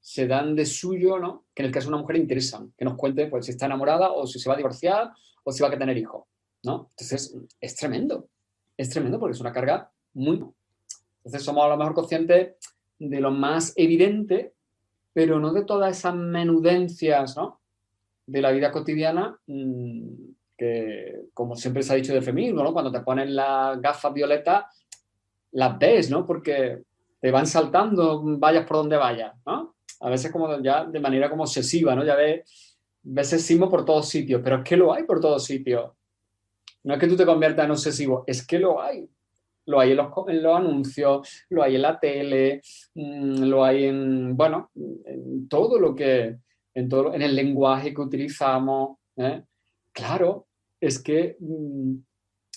se dan de suyo, ¿no? Que en el caso de una mujer interesan, que nos cuente pues, si está enamorada o si se va a divorciar o si va a tener hijos, ¿no? Entonces es tremendo porque es una carga muy... Entonces somos a lo mejor conscientes de lo más evidente, pero no de todas esas menudencias, ¿no? De la vida cotidiana que, como siempre se ha dicho del feminismo, ¿no? Cuando te ponen las gafas violetas, las ves, ¿no? Porque te van saltando, vayas por donde vayas, ¿no? A veces como ya de manera como obsesiva, ¿no? Ya ves sexismo por todos sitios, pero es que lo hay por todos sitios. No es que tú te conviertas en obsesivo, es que lo hay. Lo hay en los anuncios, lo hay en la tele, lo hay en, bueno, en todo lo que, en el lenguaje que utilizamos, ¿eh? Claro, es que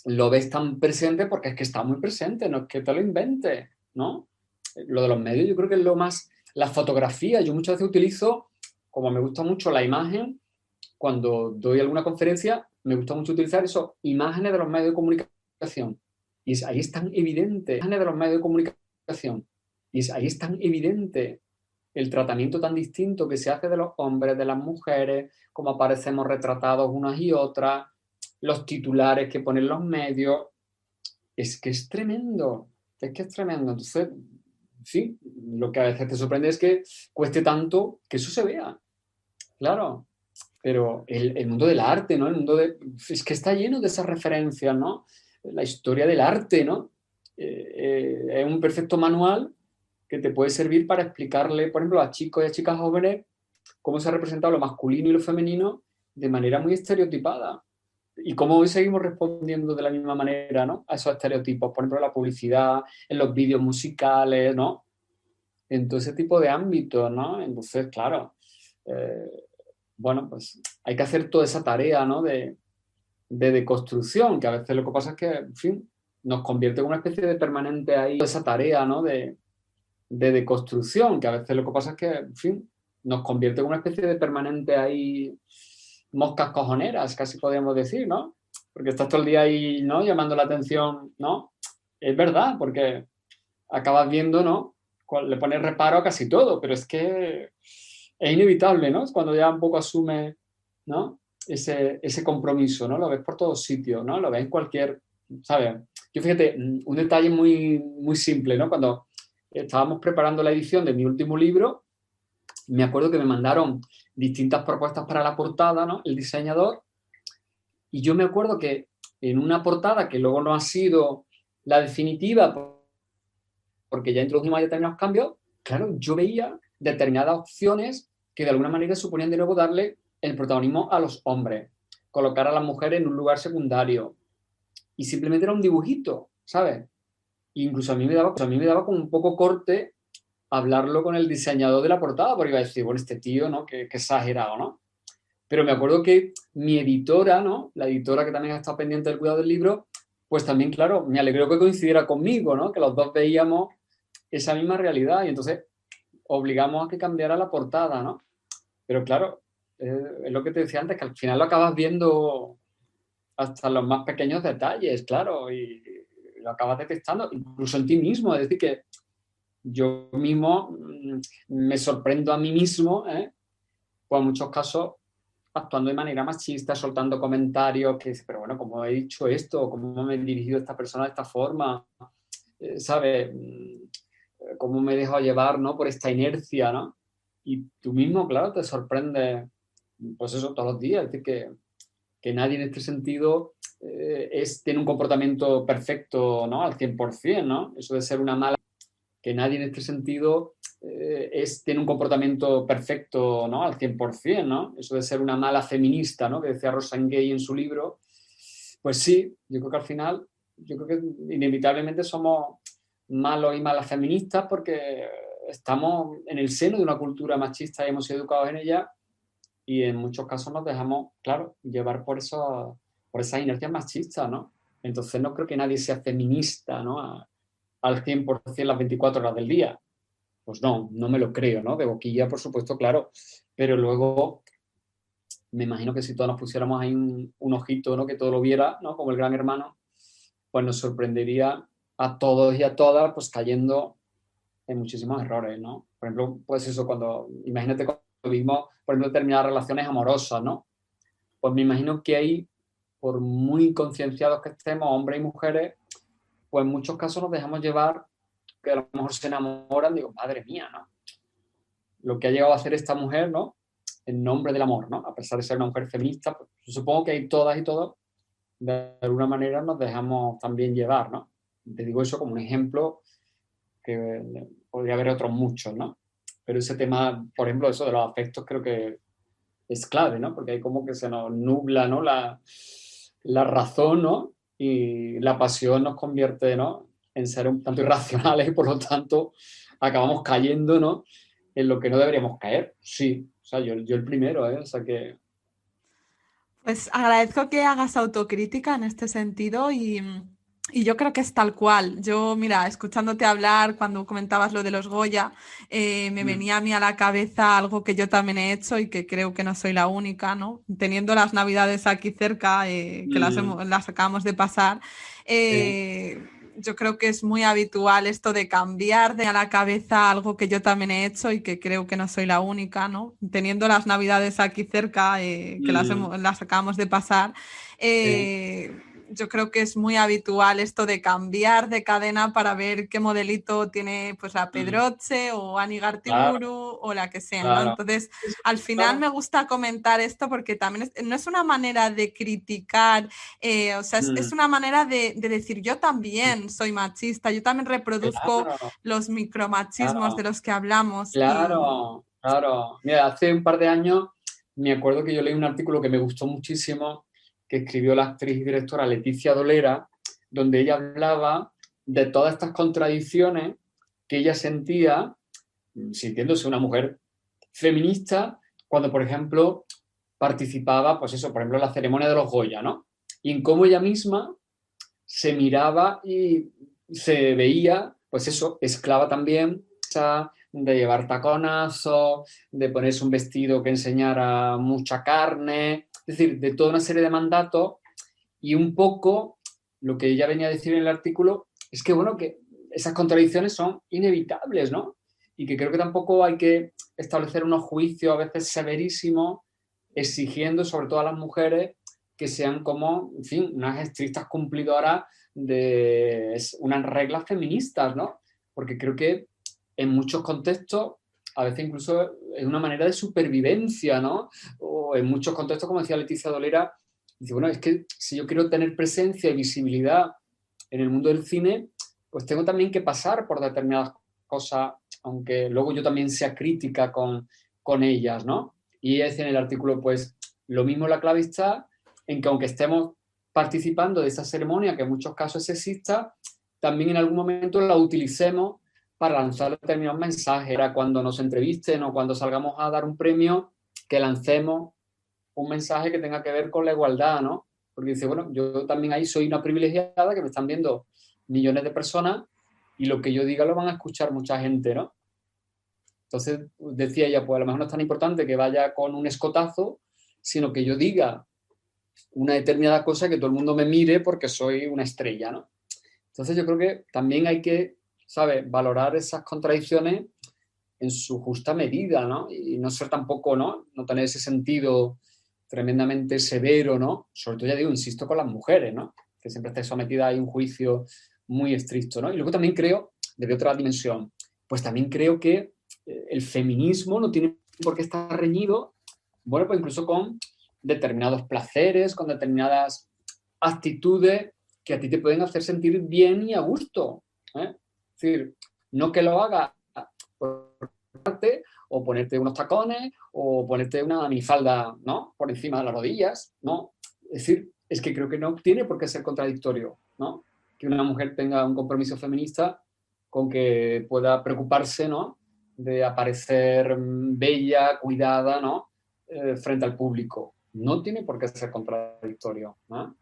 lo ves tan presente porque es que está muy presente, no es que te lo inventes, ¿no? Lo de los medios yo creo que es lo más, la fotografía, yo muchas veces utilizo, como me gusta mucho la imagen, cuando doy alguna conferencia, me gusta mucho utilizar esas imágenes de los medios de comunicación. Ahí es tan evidente, imágenes de los medios de comunicación. Ahí es tan evidente el tratamiento tan distinto que se hace de los hombres, de las mujeres, cómo aparecemos retratados unas y otras, los titulares que ponen los medios. es que es tremendo, es que es tremendo. Entonces, sí, lo que a veces te sorprende es que cueste tanto que eso se vea, claro. Pero el mundo del arte, ¿no? El mundo de... Es que está lleno de esas referencias, ¿no? La historia del arte, ¿no? Es un perfecto manual que te puede servir para explicarle, por ejemplo, a chicos y a chicas jóvenes cómo se ha representado lo masculino y lo femenino de manera muy estereotipada. Y cómo hoy seguimos respondiendo de la misma manera, ¿no? A esos estereotipos, por ejemplo, en la publicidad, en los vídeos musicales, ¿no? En todo ese tipo de ámbitos, ¿no? Entonces, claro, eh, bueno, pues hay que hacer toda esa tarea, ¿no? De deconstrucción, que a veces lo que pasa es que, en fin, nos convierte en una especie de permanente ahí, toda esa tarea, ¿no? De deconstrucción, que a veces lo que pasa es que, en fin, nos convierte en una especie de permanente ahí, moscas cojoneras, casi podríamos decir, ¿no? Porque estás todo el día ahí, ¿no? Llamando la atención, ¿no? Es verdad, porque acabas viendo, ¿no? Le pones reparo a casi todo, pero es que es inevitable, ¿no? Es cuando ya un poco asume, ¿no? Ese compromiso, ¿no? Lo ves por todos sitios, ¿no? Lo ves en cualquier, ¿sabes? Yo fíjate, un detalle muy, muy simple, ¿no? Cuando estábamos preparando la edición de mi último libro, me acuerdo que me mandaron distintas propuestas para la portada, ¿no? El diseñador, y yo me acuerdo que en una portada que luego no ha sido la definitiva, porque ya introdujimos determinados cambios, claro, yo veía determinadas opciones que de alguna manera suponían de nuevo darle el protagonismo a los hombres, colocar a las mujeres en un lugar secundario, y simplemente era un dibujito, ¿sabes? E incluso a mí me daba como un poco corte hablarlo con el diseñador de la portada, porque iba a decir, bueno, este tío, ¿no? Qué exagerado, ¿no? Pero me acuerdo que mi editora, ¿no? La editora que también ha estado pendiente del cuidado del libro, pues también, claro, me alegró que coincidiera conmigo, ¿no? Que los dos veíamos esa misma realidad y entonces obligamos a que cambiara la portada, ¿no? Pero claro, es lo que te decía antes, que al final lo acabas viendo hasta los más pequeños detalles, claro, y lo acabas detectando incluso en ti mismo, es decir, que yo mismo me sorprendo a mí mismo, pues en muchos casos actuando de manera machista, soltando comentarios que dice, pero bueno, ¿cómo he dicho esto? ¿Cómo me he dirigido a esta persona de esta forma? ¿Sabes? ¿Cómo me he dejado llevar, ¿no? Por esta inercia, ¿no? Y tú mismo, claro, te sorprende, pues eso, todos los días. Es decir, que nadie en este sentido tiene un comportamiento perfecto, ¿no? Al 100%, ¿no? Eso de ser una mala que nadie en este sentido tiene un comportamiento perfecto, ¿no? Al 100%, ¿no? Eso de ser una mala feminista, ¿no? Que decía Rosa Gay en su libro. Pues sí, yo creo que al final, yo creo que inevitablemente somos malos y malas feministas porque estamos en el seno de una cultura machista y hemos sido educados en ella y en muchos casos nos dejamos, claro, llevar por esas inercias machistas, ¿no? Entonces no creo que nadie sea feminista, ¿no? Al 100% las 24 horas del día. Pues no, no me lo creo, ¿no? De boquilla, por supuesto, claro, pero luego me imagino que si todos nos pusiéramos ahí un ojito, ¿no? Que todo lo viera, ¿no? Como el gran hermano, pues nos sorprendería a todos y a todas, pues cayendo en muchísimos errores, ¿no? Por ejemplo, pues eso, imagínate cuando vimos, por ejemplo, determinadas relaciones amorosas, ¿no? Pues me imagino que ahí, por muy concienciados que estemos, hombres y mujeres, pues en muchos casos nos dejamos llevar, que a lo mejor se enamoran, digo, madre mía, ¿no? Lo que ha llegado a hacer esta mujer, ¿no? En nombre del amor, ¿no? A pesar de ser una mujer feminista, pues, supongo que hay todas y todos, de alguna manera nos dejamos también llevar, ¿no? Te digo eso como un ejemplo que podría haber otros muchos, ¿no? Pero ese tema, por ejemplo, eso de los afectos creo que es clave, ¿no? Porque hay como que se nos nubla, ¿no? La razón, ¿no? Y la pasión nos convierte, ¿no? En ser un tanto irracionales y por lo tanto acabamos cayendo, ¿no? En lo que no deberíamos caer. Sí, o sea, yo el primero, ¿eh? O sea que... Pues agradezco que hagas autocrítica en este sentido y yo creo que es tal cual. Yo, mira, escuchándote hablar cuando comentabas lo de los Goya, me venía a mí a la cabeza algo que yo también he hecho y que creo que no soy la única, ¿no? Teniendo las Navidades aquí cerca, que las acabamos de pasar, Sí. yo creo que es muy habitual esto de cambiar de a la cabeza algo que yo también he hecho y que creo que no soy la única, ¿no? Teniendo las Navidades aquí cerca, las acabamos de pasar, Sí. eh, yo creo que es muy habitual esto de cambiar de cadena para ver qué modelito tiene pues la Pedroche o Ani Claro, Gartiburu o la que sea, ¿no? claro. Entonces, Sí, sí, al final claro. me gusta comentar esto porque también no es una manera de criticar, o sea, es Mm, una manera de decir, yo también soy machista, yo también reproduzco claro, los micromachismos de claro, los que hablamos y... claro, claro. Mira, hace un par de años me acuerdo que yo leí un artículo que me gustó muchísimo, que escribió la actriz y directora Leticia Dolera, donde ella hablaba de todas estas contradicciones que ella sentía, sintiéndose una mujer feminista, cuando, por ejemplo, participaba, pues eso, por ejemplo, en la ceremonia de los Goya, ¿no? Y en cómo ella misma se miraba y se veía, pues eso, esclava también de llevar taconazos, de ponerse un vestido que enseñara mucha carne, es decir, de toda una serie de mandatos y un poco lo que ella venía a decir en el artículo es que, bueno, que esas contradicciones son inevitables, ¿no? Y que creo que tampoco hay que establecer unos juicios a veces severísimos exigiendo sobre todo a las mujeres que sean como, en fin, unas estrictas cumplidoras de unas reglas feministas, ¿no? Porque creo que en muchos contextos, a veces incluso es una manera de supervivencia, ¿no? O en muchos contextos, como decía Leticia Dolera, dice, bueno, es que si yo quiero tener presencia y visibilidad en el mundo del cine, pues tengo también que pasar por determinadas cosas, aunque luego yo también sea crítica con ellas, ¿no? Y ella dice en el artículo, pues lo mismo la clave está en que aunque estemos participando de esa ceremonia, que en muchos casos es sexista, también en algún momento la utilicemos para lanzar determinados mensajes. Era cuando nos entrevisten o cuando salgamos a dar un premio, que lancemos un mensaje que tenga que ver con la igualdad, ¿no? Porque dice, bueno, yo también ahí soy una privilegiada que me están viendo millones de personas y lo que yo diga lo van a escuchar mucha gente, ¿no? Entonces decía ella, pues a lo mejor no es tan importante que vaya con un escotazo, sino que yo diga una determinada cosa que todo el mundo me mire porque soy una estrella, ¿no? Entonces yo creo que también hay que, ¿sabes?, valorar esas contradicciones en su justa medida, ¿no? Y no ser tampoco, ¿no? No tener ese sentido tremendamente severo, ¿no? Sobre todo, ya digo, insisto, con las mujeres, ¿no? Que siempre está sometida a un juicio muy estricto, ¿no? Y luego también creo, desde otra dimensión, pues también creo que el feminismo no tiene por qué estar reñido, bueno, pues incluso con determinados placeres, con determinadas actitudes que a ti te pueden hacer sentir bien y a gusto, ¿eh? Es decir, no que lo haga por parte o ponerte unos tacones o ponerte una minifalda, ¿no?, por encima de las rodillas, ¿no? Es decir, es que creo que no tiene por qué ser contradictorio, ¿no? Que una mujer tenga un compromiso feminista con que pueda preocuparse, ¿no?, de aparecer bella, cuidada, ¿no?, frente al público. No tiene por qué ser contradictorio, ¿no?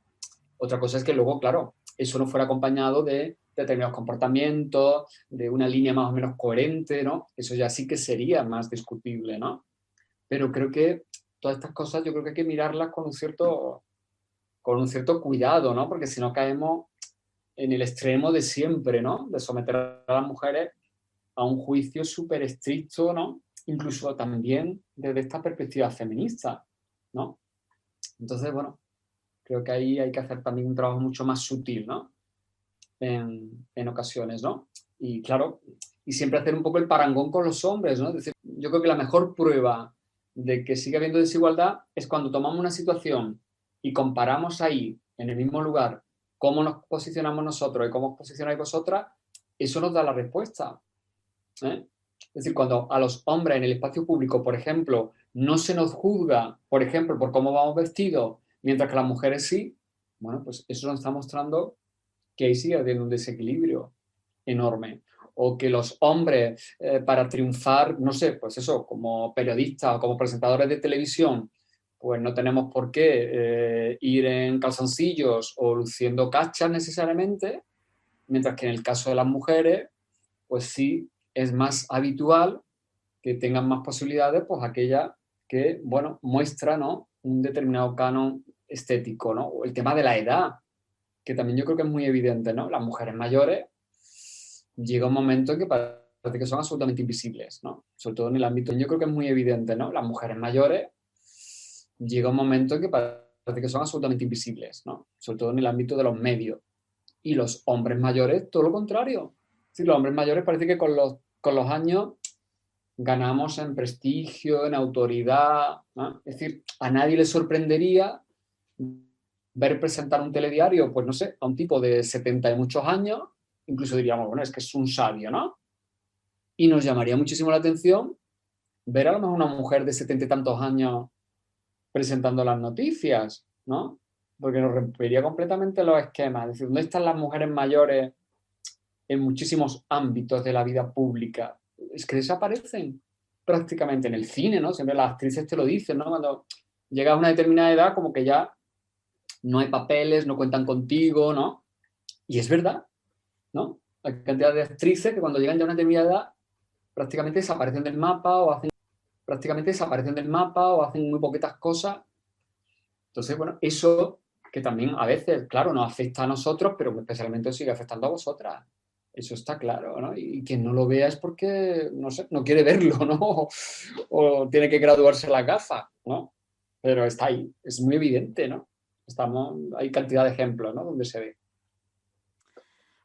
Otra cosa es que luego, claro, eso no fuera acompañado de determinados comportamientos, de una línea más o menos coherente, ¿no? Eso ya sí que sería más discutible, ¿no? Pero creo que todas estas cosas yo creo que hay que mirarlas con un cierto cuidado, ¿no? Porque si no caemos en el extremo de siempre, ¿no? De someter a las mujeres a un juicio súper estricto, ¿no? Incluso también desde esta perspectiva feminista, ¿no? Entonces, bueno, creo que ahí hay que hacer también un trabajo mucho más sutil, ¿no? En ocasiones, ¿no? Y claro, y siempre hacer un poco el parangón con los hombres, ¿no? Es decir, yo creo que la mejor prueba de que sigue habiendo desigualdad es cuando tomamos una situación y comparamos ahí, en el mismo lugar, cómo nos posicionamos nosotros y cómo os posicionáis vosotras, eso nos da la respuesta, ¿eh? Es decir, cuando a los hombres en el espacio público, por ejemplo, no se nos juzga, por ejemplo, por cómo vamos vestidos, mientras que las mujeres sí, bueno, pues eso nos está mostrando que ahí sigue habiendo un desequilibrio enorme. O que los hombres, para triunfar, no sé, pues eso, como periodistas o como presentadores de televisión, pues no tenemos por qué ir en calzoncillos o luciendo cachas necesariamente, mientras que en el caso de las mujeres, pues sí es más habitual que tengan más posibilidades, pues aquella que, bueno, muestra, ¿no?, un determinado canon estético, ¿no? O el tema de la edad, que también yo creo que es muy evidente, ¿no? Las mujeres mayores llega un momento en que parece que son absolutamente invisibles, ¿no? Sobre todo en el ámbito, yo creo que es muy evidente, ¿no? Las mujeres mayores llega un momento en que parece parece que son absolutamente invisibles, ¿no? Sobre todo en el ámbito de los medios. Y los hombres mayores, todo lo contrario. Es decir, los hombres mayores parece que con los años ganamos en prestigio, en autoridad, ¿no? Es decir, a nadie le sorprendería ver presentar un telediario, pues no sé, a un tipo de 70 y muchos años, incluso diríamos, bueno, es que es un sabio, ¿no? Y nos llamaría muchísimo la atención ver a lo mejor una mujer de 70 y tantos años presentando las noticias, ¿no? Porque nos rompería completamente los esquemas. Es decir, ¿dónde están las mujeres mayores en muchísimos ámbitos de la vida pública? Es que desaparecen prácticamente en el cine, ¿no? Siempre las actrices te lo dicen, ¿no? Cuando llegas a una determinada edad, como que ya no hay papeles, no cuentan contigo, ¿no? Y es verdad, ¿no? Hay cantidad de actrices que cuando llegan ya a una determinada edad prácticamente desaparecen del mapa o hacen muy poquitas cosas. Entonces, bueno, eso que también a veces, claro, nos afecta a nosotros, pero especialmente os sigue afectando a vosotras. Eso está claro, ¿no? Y quien no lo vea es porque, no sé, no quiere verlo, ¿no? O tiene que graduarse la gafas, ¿no? Pero está ahí, es muy evidente, ¿no? Hay cantidad de ejemplos, ¿no? Donde se ve.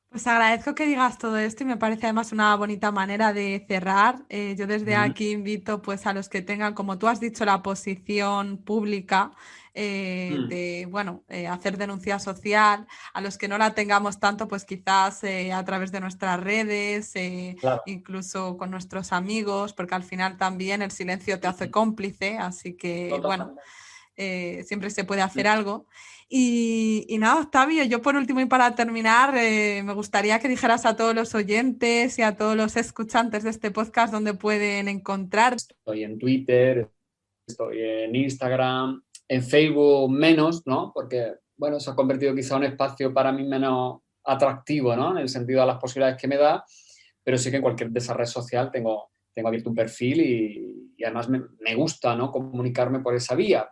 Pues agradezco que digas todo esto y me parece además una bonita manera de cerrar. Yo desde Mm, aquí invito pues a los que tengan, como tú has dicho, la posición pública mm, de, bueno, hacer denuncia social, a los que no la tengamos tanto, pues quizás a través de nuestras redes, claro. incluso con nuestros amigos, porque al final también el silencio te hace cómplice, así que, bueno, Totalmente. siempre se puede hacer Mm. algo. Y nada, Octavio, yo por último y para terminar, me gustaría que dijeras a todos los oyentes y a todos los escuchantes de este podcast dónde pueden encontrar. Estoy en Twitter, estoy en Instagram, en Facebook menos, ¿no? Porque, bueno, se ha convertido quizá en un espacio para mí menos atractivo, ¿no? En el sentido de las posibilidades que me da, pero sí que en cualquier de esas redes social tengo abierto un perfil y además me gusta, ¿no? Comunicarme por esa vía.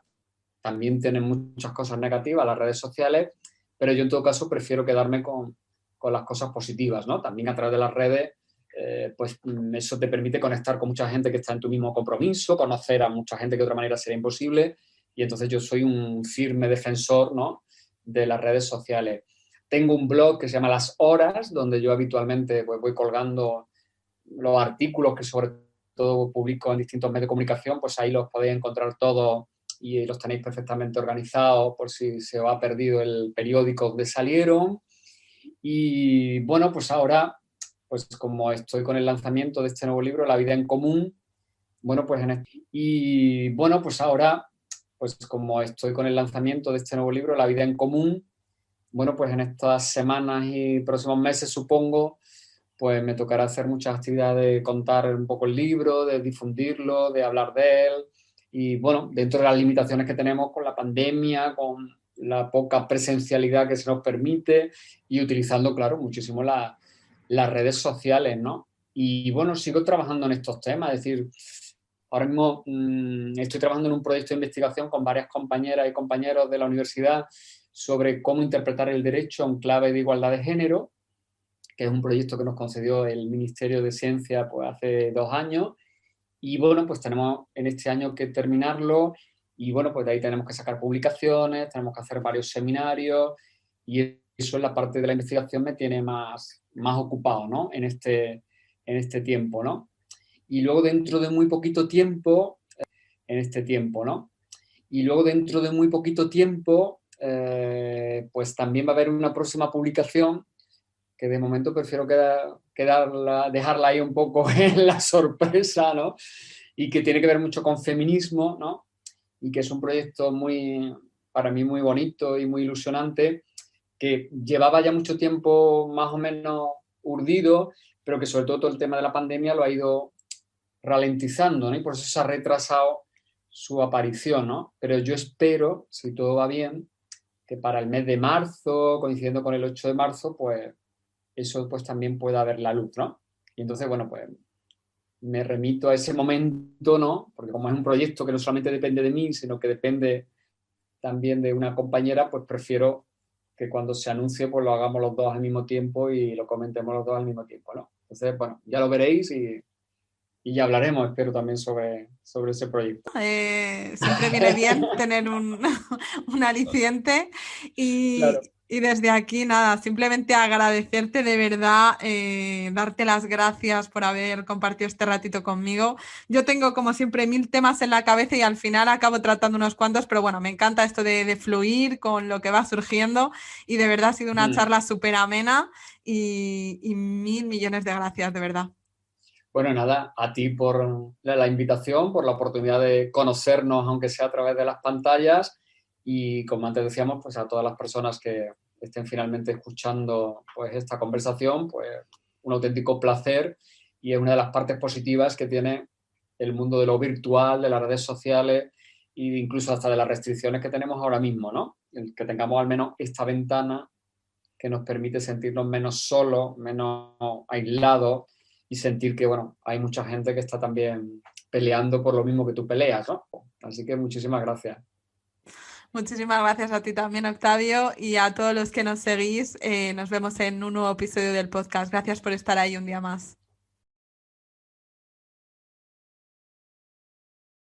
También tienen muchas cosas negativas las redes sociales, pero yo en todo caso prefiero quedarme con las cosas positivas, ¿no? También a través de las redes, pues eso te permite conectar con mucha gente que está en tu mismo compromiso, conocer a mucha gente que de otra manera sería imposible, y entonces yo soy un firme defensor, ¿no? De las redes sociales. Tengo un blog que se llama Las Horas, donde yo habitualmente pues, voy colgando los artículos que sobre todo publico en distintos medios de comunicación, pues ahí los podéis encontrar todos y los tenéis perfectamente organizados por si se os ha perdido el periódico donde salieron. Y bueno, pues ahora, pues como estoy con el lanzamiento de este nuevo libro, La vida en común, bueno, pues y bueno, pues ahora, pues como estoy con el lanzamiento de este nuevo libro, La vida en común, bueno, pues en estas semanas y próximos meses, supongo, pues me tocará hacer muchas actividades de contar un poco el libro, de difundirlo, de hablar de él. Y bueno, dentro de las limitaciones que tenemos con la pandemia, con la poca presencialidad que se nos permite y utilizando, claro, muchísimo las redes sociales, ¿no? Y bueno, sigo trabajando en estos temas, es decir, ahora mismo estoy trabajando en un proyecto de investigación con varias compañeras y compañeros de la universidad sobre cómo interpretar el derecho en clave de igualdad de género, que es un proyecto que nos concedió el Ministerio de Ciencia pues, hace 2 años. Y bueno, pues tenemos en este año que terminarlo y bueno, pues de ahí tenemos que sacar publicaciones, tenemos que hacer varios seminarios y eso en la parte de la investigación me tiene más ocupado, ¿no? En este tiempo, ¿no? Y luego dentro de muy poquito tiempo, en este tiempo, ¿no? Y luego dentro de muy poquito tiempo, pues también va a haber una próxima publicación que de momento prefiero dejarla ahí un poco en la sorpresa, ¿no? Y que tiene que ver mucho con feminismo, ¿no? Y que es un proyecto para mí muy bonito y muy ilusionante, que llevaba ya mucho tiempo más o menos urdido, pero que sobre todo el tema de la pandemia lo ha ido ralentizando, ¿no? Y por eso se ha retrasado su aparición, ¿no? Pero yo espero, si todo va bien, que para el mes de marzo, coincidiendo con el 8 de marzo, pues eso pues también pueda ver la luz, ¿no? Y entonces, bueno, pues me remito a ese momento, ¿no? Porque como es un proyecto que no solamente depende de mí, sino que depende también de una compañera, pues prefiero que cuando se anuncie, pues lo hagamos los dos al mismo tiempo y lo comentemos los dos al mismo tiempo, ¿no? Entonces, bueno, ya lo veréis y ya hablaremos, espero, también sobre ese proyecto. Siempre viene bien tener un aliciente Claro. y desde aquí nada, simplemente agradecerte de verdad, darte las gracias por haber compartido este ratito conmigo. Yo tengo como siempre 1000 temas en la cabeza y al final acabo tratando unos cuantos, pero bueno, me encanta esto de fluir con lo que va surgiendo y de verdad ha sido una charla súper amena y 1000 millones de gracias, de verdad. Bueno, nada, a ti por la invitación, por la oportunidad de conocernos, aunque sea a través de las pantallas, y como antes decíamos, pues a todas las personas que estén finalmente escuchando pues esta conversación, pues un auténtico placer, y es una de las partes positivas que tiene el mundo de lo virtual, de las redes sociales e incluso hasta de las restricciones que tenemos ahora mismo, ¿no? El que tengamos al menos esta ventana que nos permite sentirnos menos solos, menos aislados y sentir que, bueno, hay mucha gente que está también peleando por lo mismo que tú peleas, ¿no? Así que muchísimas gracias. Muchísimas gracias a ti también, Octavio, y a todos los que nos seguís. Nos vemos en un nuevo episodio del podcast. Gracias por estar ahí un día más.